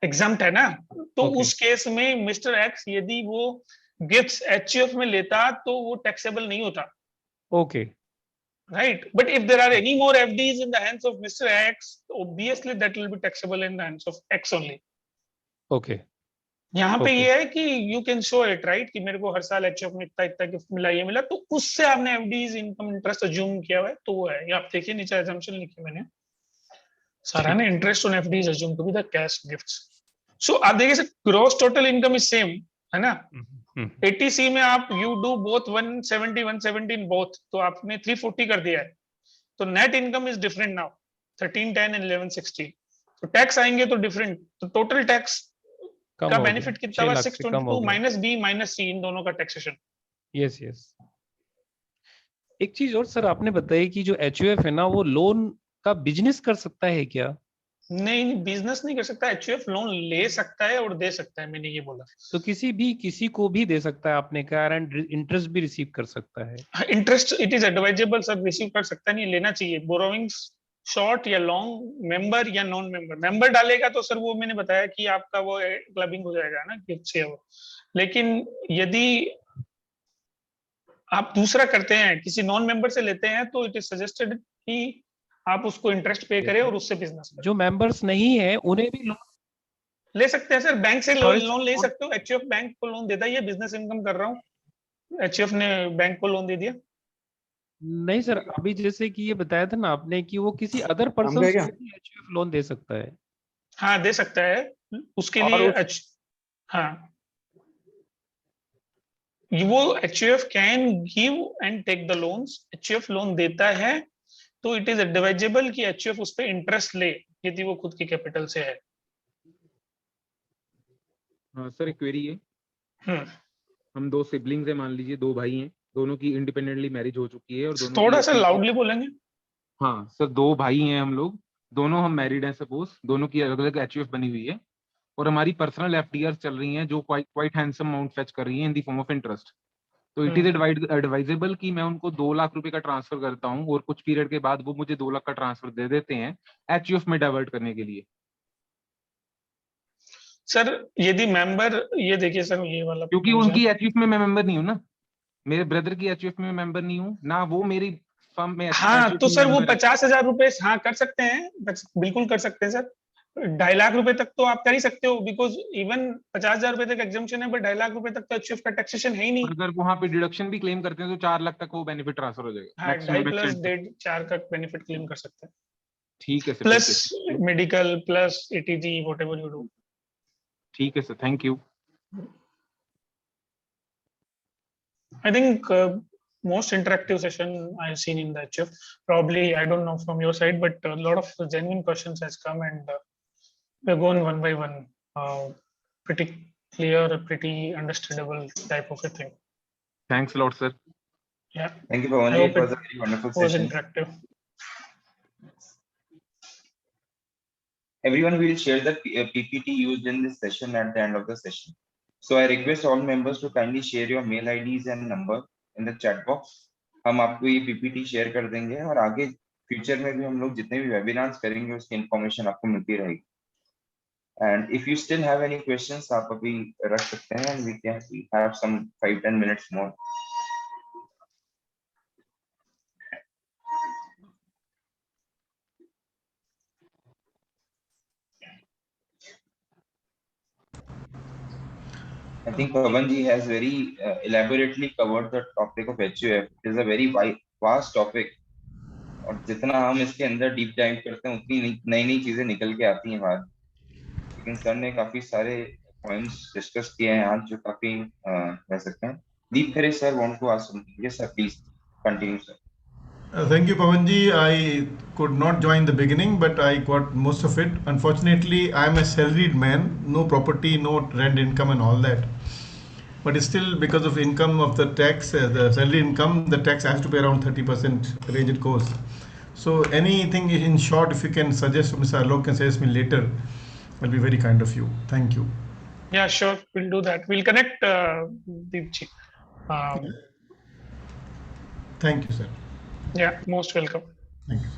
एग्जाम्प्ट है ना, तो उस केस में मिस्टर एक्स यदि वो गिफ्ट्स एचयूएफ में लेता तो वो टैक्सेबल नहीं होता। Okay, right, but if there are any more FDs in the hands of mister X, obviously that will be taxable in the hands of X only. Okay, यहाँ पे ये है कि you can show it, right, कि मेरे को हर साल HUF में इतना इतना गिफ्ट मिला, ये मिला, तो उससे आपने एफडीज इनकम इंटरेस्ट अज्यूम किया हुआ है, तो वो है। ये आप देखिए नीचे अजम्पशन लिखी मैंने, सारा ने interest on FDs assume to be the cash gifts. So आप देखिए sir, gross total income is same, है ना? 80C में आप you do both 170 170 in both, तो आपने 340 कर दिया है, तो net income is different now, 1310 and 1160। तो टैक्स आएंगे तो डिफरेंट, तो टोटल टैक्स का बेनिफिट कितना हुआ? 622 माइनस बी माइनस सी, इन दोनों का टैक्सेशन। Yes yes. एक चीज और सर, आपने बताया कि जो एचयूएफ है ना, वो लोन का बिजनेस कर सकता है क्या? नहीं, बिजनेस नहीं कर सकता, एचयूएफ लोन ले सकता है और दे सकता है, मैंने ये बोला। तो किसी को भी दे सकता है आपने कहा, एंड इंटरेस्ट भी रिसीव कर सकता है। Interest it is advisable sir, receive कर सकता नहीं, लेना चाहिए। बोरोविंग्स शॉर्ट या लॉन्ग, मेंबर या नॉन मेंबर, मेंबर डालेगा तो सर वो मैंने बताया कि आपका वो क्लबिंग हो जाएगा ना गिफ्ट से वो। लेकिन यदि आप दूसरा करते हैं, किसी नॉन मेंबर से लेते हैं, तो इट इज सजेस्टेड कि आप उसको इंटरेस्ट पे करें और उससे बिजनेस करें। जो मेंबर्स नहीं है उन्हें भी लोन ले सकते हैं सर, बैंक से लोन ले सकते हो। एचयूएफ बैंक को लोन देता है, ये बिजनेस इनकम कर रहा हूँ, एचयूएफ ने बैंक को लोन दे दिया। नहीं सर, अभी जैसे कि ये बताया था ना आपने कि वो किसी अदर पर्सन को भी एचयूएफ लोन दे सकता है। हाँ, दे सकता है, उसके लिए हाँ, वो HUF can give and take the loans. HUF loan देता है तो इट इज एडवाइजेबल कि एचयूएफ उस पे इंटरेस्ट ले, यदि वो खुद की कैपिटल से है। हाँ सर, एक क्वेरी है। हम 2 सिबलिंग्स हैं, मान लीजिए 2 भाई हैं, दोनों की इंडिपेंडेंटली मैरिज हो चुकी है और दोनों थोड़ा सा लाउडली बोलेंगे। हाँ सर, 2 भाई हैं हम लोग, दोनों हम मैरिड हैं, सपोज दोनों की अलग अलग एचयूएफ बनी हुई है और हमारी पर्सनल एफडीआर चल रही हैं जो क्वाइट हैंडसम अमाउंट फेच कर रही हैं in the form of interest. तो इट इज एडवाइजेबल कि मैं उनको 2 लाख रुपए का ट्रांसफर करता हूँ और कुछ पीरियड के बाद वो मुझे 2 लाख का ट्रांसफर दे देते हैं एचयूएफ में डाइवर्ट करने के लिए। सर यदि मेंबर, ये देखिए सर, ये वाला, क्योंकि उनकी एचयूएफ में मैं मेंबर नहीं हूँ ना। मेरे ब्रदर की एचयूएफ में मेंबर नहीं हूँ, ना वो मेरी फर्म में हाँ HUF तो में सर वो member है। 50,000 रुपए हाँ कर सकते हैं, बिल्कुल कर सकते हैं सर। 2.5 लाख रुपए तक तो आप कर ही सकते हो, बिकॉज इवन 50,000 रुपए तक एग्जाम्पशन है, बट 2.5 लाख रुपए तक तो एचयूएफ का टैक्सेशन है ही नहीं। और अगर वहाँ पे डिडक्शन भी क्लेम करते हैं तो 4 लाख तक वो बेनिफिट ट्रांसफर हो जाएगा हाँ, 2.5 प्लस मैक्सिमम। 1.5 का बेनिफिट क्लेम कर सकते हैं, ठीक है sir, plus medical plus ATG whatever you do. ठीक है sir, thank you. I think most interactive session I've seen in the HF. Probably I don't know from your side, but a lot of genuine questions has come, and we're going one by one. Pretty clear, pretty understandable type of a thing. Thanks a lot, sir. Yeah. Thank you, Pawan. It was a very wonderful was session. interactive. Everyone will share the PPT used in this session at the end of the session. So I request all members to kindly share your mail IDs and number in the chat box. हम आपको ये PPT share कर देंगे और आगे future में भी हम लोग जितने भी वेबिनार्स करेंगे उसकी इंफॉर्मेशन आपको मिलती रहेगी. And if you still have any questions, आप अभी रख सकते हैं and we can have some 5-10 minutes more. I think Pawan ji has very elaborately covered the topic of HUF. It is a very vast topic. और जितना हम इसके अंदर डीप डाइव करते हैं उतनी नई नई चीजें निकल के आती हैं बाहर. लेकिन सर ने काफी सारे पॉइंट्स डिस्कस किए हैं आज जो काफी कह सकते हैं. Deep Khare sir want to ask something. Yes sir, please continue sir. Thank you, Pawanji. I could not join the beginning, but I got most of it. Unfortunately, I am a salaried man, no property, no rent income and all that. But still, because of income of the tax, the salary income, the tax has to pay around 30% range it goes. So anything in short, if you can suggest, Mr. Alok can suggest me later, will be very kind of you. Thank you. Yeah, sure, we'll do that. We'll connect Deepji. Thank you, sir. Yeah, most welcome. Thank you.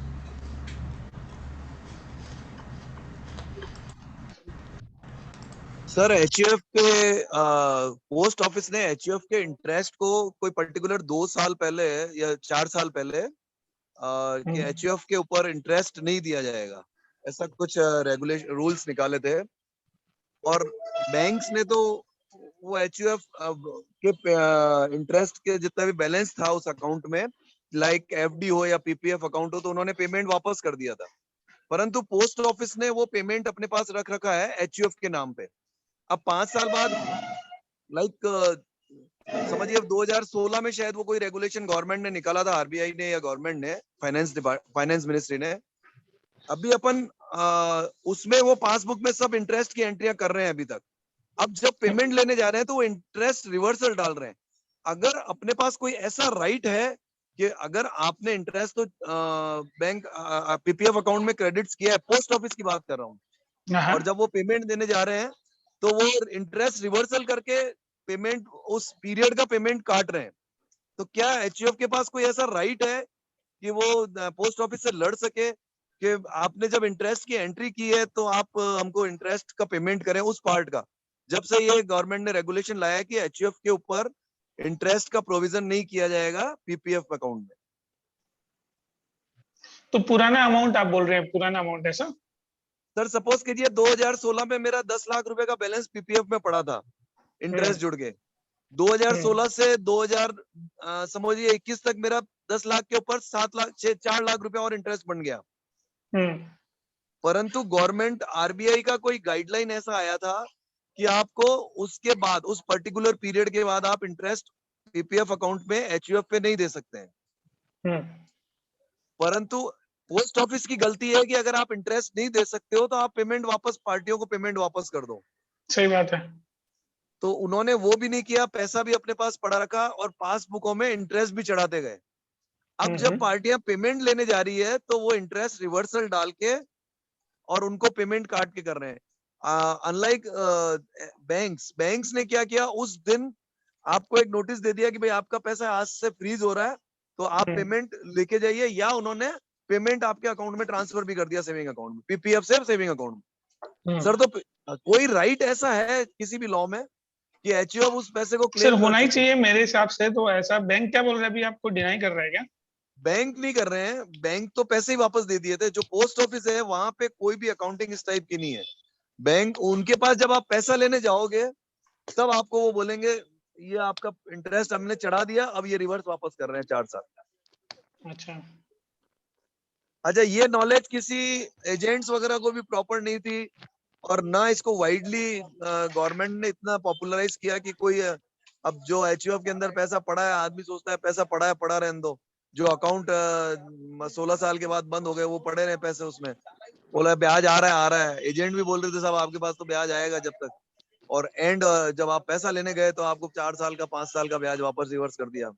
Sir HUF के post office ने HUF के interest को कोई particular 2 साल पहले या 4 साल पहले कि एचयूएफ के ऊपर इंटरेस्ट नहीं दिया जाएगा, ऐसा कुछ रेगुलेशन रूल्स निकाले थे. और बैंक्स ने तो वो एचयूएफ के इंटरेस्ट के जितना भी बैलेंस था उस अकाउंट में, लाइक एफडी हो या पीपीएफ अकाउंट हो, तो उन्होंने पेमेंट वापस कर दिया था. परंतु पोस्ट ऑफिस ने वो पेमेंट अपने पास रख रखा है एचयूएफ के नाम पे. अब 5 साल बाद लाइक समझिए 2016 में शायद वो कोई रेगुलेशन गवर्नमेंट ने निकाला था, आरबीआई ने या गवर्नमेंट ने, फाइनेंस मिनिस्ट्री ने. अभी अपन उसमें वो पासबुक में सब इंटरेस्ट की एंट्रियां कर रहे हैं अभी तक. अब जब पेमेंट लेने जा रहे हैं तो वो इंटरेस्ट रिवर्सल डाल रहे हैं. अगर अपने पास कोई ऐसा राइट है कि अगर आपने इंटरेस्ट तो बैंक पीपीएफ अकाउंट में क्रेडिट्स किया है, पोस्ट ऑफिस की बात कर रहा हूँ, और जब वो पेमेंट देने जा रहे हैं तो वो इंटरेस्ट रिवर्सल करके पेमेंट उस पीरियड का पेमेंट काट रहे हैं, तो क्या एचयूएफ के पास कोई ऐसा राइट है कि वो पोस्ट ऑफिस से लड़ सके कि आपने जब इंटरेस्ट की एंट्री की है तो आप हमको इंटरेस्ट का पेमेंट करें उस पार्ट का? जब से ये गवर्नमेंट ने रेगुलेशन लाया कि एचयूएफ के ऊपर इंटरेस्ट का प्रोविजन नहीं किया जाएगा पीपीएफ अकाउंट में. तो पुराना अमाउंट आप बोल रहे हैं, पुराना अमाउंट ऐसा? सर सपोज कीजिए 2016 में मेरा 10 लाख रुपए का बैलेंस पीपीएफ में पड़ा था, इंटरेस्ट जुड़ के. 2016 से 2000 समझिए 21 तक मेरा 10 लाख के ऊपर 4 लाख रुपए और इंटरेस्ट बन गया. परंतु गवर्नमेंट आरबीआई का कोई गाइडलाइन ऐसा आया था कि आपको उसके बाद उस पर्टिकुलर पीरियड के बाद आप इंटरेस्ट पीपीएफ अकाउंट में एचयूएफ पे नहीं दे सकते हैं. परंतु पोस्ट ऑफिस की गलती है कि अगर आप इंटरेस्ट नहीं दे सकते हो तो आप पेमेंट वापस, पार्टियों को पेमेंट वापस कर दो. सही बात है. तो उन्होंने वो भी नहीं किया, पैसा भी अपने पास पड़ा रखा और पासबुकों में इंटरेस्ट भी चढ़ाते गए. अब जब पार्टियां पेमेंट लेने जा रही है तो वो इंटरेस्ट रिवर्सल डाल के और उनको पेमेंट काट के कर रहे हैं. अनलाइक बैंक्स ने क्या किया, उस दिन आपको एक नोटिस दे दिया कि भाई आपका पैसा आज से फ्रीज हो रहा है तो आप पेमेंट लेके जाइए, या उन्होंने पेमेंट आपके अकाउंट में ट्रांसफर भी कर दिया सेविंग अकाउंट में, पीपीएफ से सेविंग अकाउंट में. सर तो कोई राइट ऐसा है किसी भी लॉ में कि HUF उस पैसे को सर क्लेम होना कर ही सके। चाहिए मेरे हिसाब से। तो ऐसा बैंक क्या बोल रहा है अभी, आपको डिनाई कर रहा है क्या? बैंक नहीं कर रहे हैं, बैंक तो पैसे ही वापस दे दिए थे। जो पोस्ट ऑफिस है वहां पे कोई भी अकाउंटिंग इस टाइप की नहीं है। बैंक उनके पास जब आप पैसा लेने जाओगे तब आपको वो बोलेंगे ये आपका इंटरेस्ट हमने चढ़ा दिया, अब ये रिवर्स वापस कर रहे हैं 4 साल। अच्छा अच्छा, ये नॉलेज किसी एजेंट्स वगैरह को भी प्रॉपर नहीं थी, और ना इसको वाइडली गवर्नमेंट ने इतना पॉपुलराइज किया कि कोई अब जो HUF के अंदर पैसा पड़ा है, आदमी सोचता है पैसा पड़ा है, पड़ा रहने दो। जो अकाउंट 16 साल के बाद बंद हो गए वो पड़े रहे पैसे उसमें, बोला ब्याज आ रहा है आ रहा है। एजेंट भी बोल रहे थे साहब आपके पास तो ब्याज आएगा जब तक, और एंड जब आप पैसा लेने गए तो आपको 4 साल का 5 साल का ब्याज वापस रिवर्स कर दिया।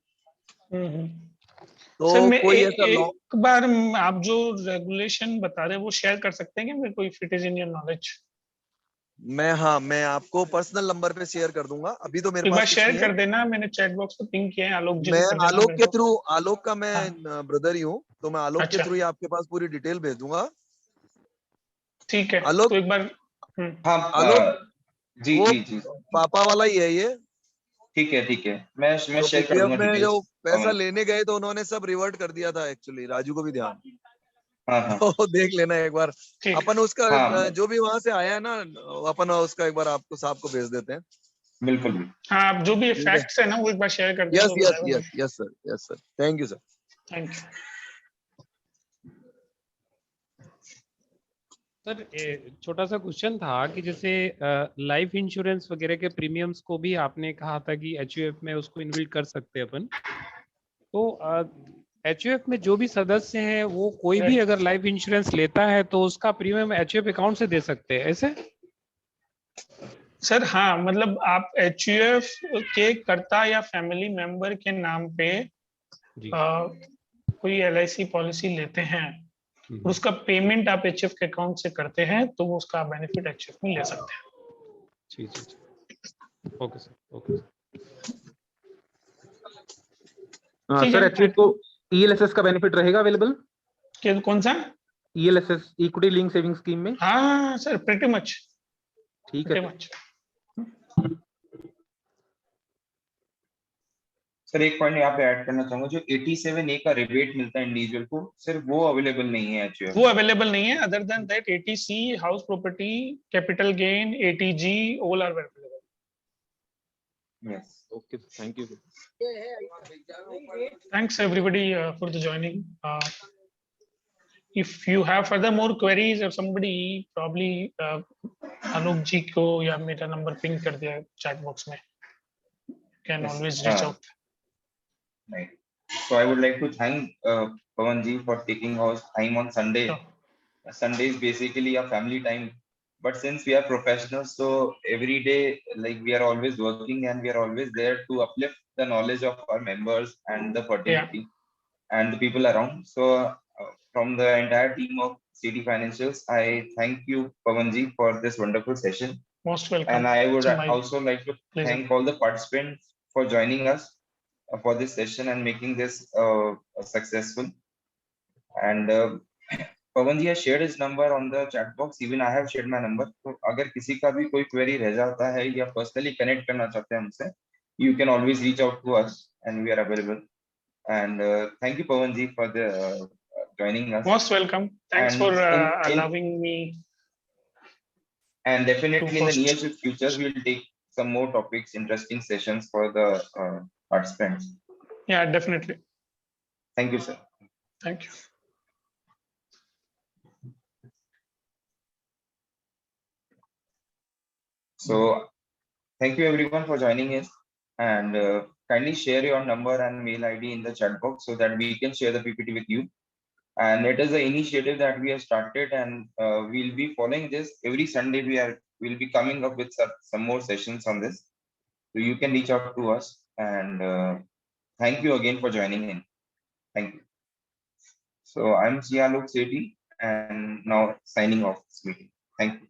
तो सर मैं कोई ऐसा लॉ, एक बार आप जो रेगुलेशन बता रहे हैं वो शेयर कर सकते हैं कि मेरे को, if it is in your knowledge? मैं आपको पर्सनल नंबर पे शेयर कर दूंगा, अभी तो मेरे एक बार पास कुछ शेयर नहीं कर है। देना, मैंने चैट बॉक्स पे पिंग किया है, आलोक जी मैं को कर देना आलोक मेरे के को। थ्रू, आलोक का मैं हाँ। ब्रदर ही हूँ, तो मैं आलोक के अच्छा थ्रू ही आपके पास पूरी डिटेल भेज दूंगा। ठीक है, आलोक, तो एक बार हाँ आलोक जी वो जी जी पापा वाला ही है ये। ठीक है ठीक है, मैं तो शेयर कर PPF दूंगा में जो डिटेल्स पैसा पवन। लेने गए तो उन्होंने सब रिवर्ट कर दिया था एक्चुअली, राजू को भी ध्यान। हाँ हाँ तो देख लेना एक बार। ठीक। अपन उसका हाँ जो भी वहां से आया है ना, अपन उसका एक बार आपको साहब को भेज देते हैं। बिल्कुल बिल्कुल। हाँ, आप जो भी ठीक है, फैक्ट्स है ना वो एक बार शेयर कर दें यस तो यस बताएगा यस मुझे। Yes sir, yes sir, thank you sir. Thank you sir छोटा सा क्वेश्चन था कि जैसे लाइफ इंश्योरेंस वगैरह के प्रीमियम्स को भी आपने कहा था कि HUF में उसको इनबिल्ड कर सकते हैं अपन। तो HUF में जो भी सदस्य हैं वो कोई भी अगर लाइफ इंश्योरेंस लेता है तो उसका प्रीमियम HUF अकाउंट से दे सकते हैं ऐसे? सर। हाँ, मतलब आप HUF के कर्ता या फैमिली मेंबर के नाम पे जी। कोई LIC पॉलिसी लेते हैं और उसका पेमेंट आप HUF के अकाउंट से करते हैं तो वो उसका बेनिफिट HUF में ले सकते हैं। जी जी जी, ओके सर, ओके ठीक सर है। HUF को ELSS का बेनिफिट रहेगा अवेलेबल? कौन सा? ELSS, equity link saving scheme में? हाँ सर, प्रीटी मच। ठीक है सर एक पॉइंट यहाँ पे ऐड करना चाहूंगा, जो 87A का रिबेट मिलता है इंडिविजुअल को, सिर्फ वो अवेलेबल नहीं है HUF वो अवेलेबल नहीं है। Other than that 80C, house property, capital gain, ATG, all are available. Yes okay, thank you. Thanks everybody for the joining. If you have further more queries or somebody probably Alok ji को या मेरा number ping कर दिया chat box में, can Yes, always reach out. right. So I would like to thank Pawan ji for taking our time on Sunday. Sure. Sunday is basically a family time, but since we are professionals, so every day like we are always working and we are always there to uplift the knowledge of our members and the fraternity and the people around. So from the entire team of City Financials, I thank you Pawan ji for this wonderful session. Most welcome. And I would It's my also like to pleasure. thank all the participants for joining us for this session and making this successful. And Pawan ji has shared his number on the chat box. Even I have shared my number. तो अगर किसी का भी कोई query रह जाता है या personally connect करना चाहते हैं हमसे, you can always reach out to us and we are available. And thank you Pawan ji for the joining us. Most welcome. Thanks And for in allowing me. And definitely in the host. near future, we will take some more topics, interesting sessions for the participants. Yeah, definitely. Thank you, sir. Thank you. So thank you everyone for joining us, and kindly share your number and mail ID in the chat box so that we can share the PPT with you. And it is an initiative that we have started, and we'll be following this every Sunday. We'll be coming up with some more sessions on this, so you can reach out to us. And thank you again for joining in. Thank you. So I'm Alok Sethi, and now signing off this meeting. Thank you.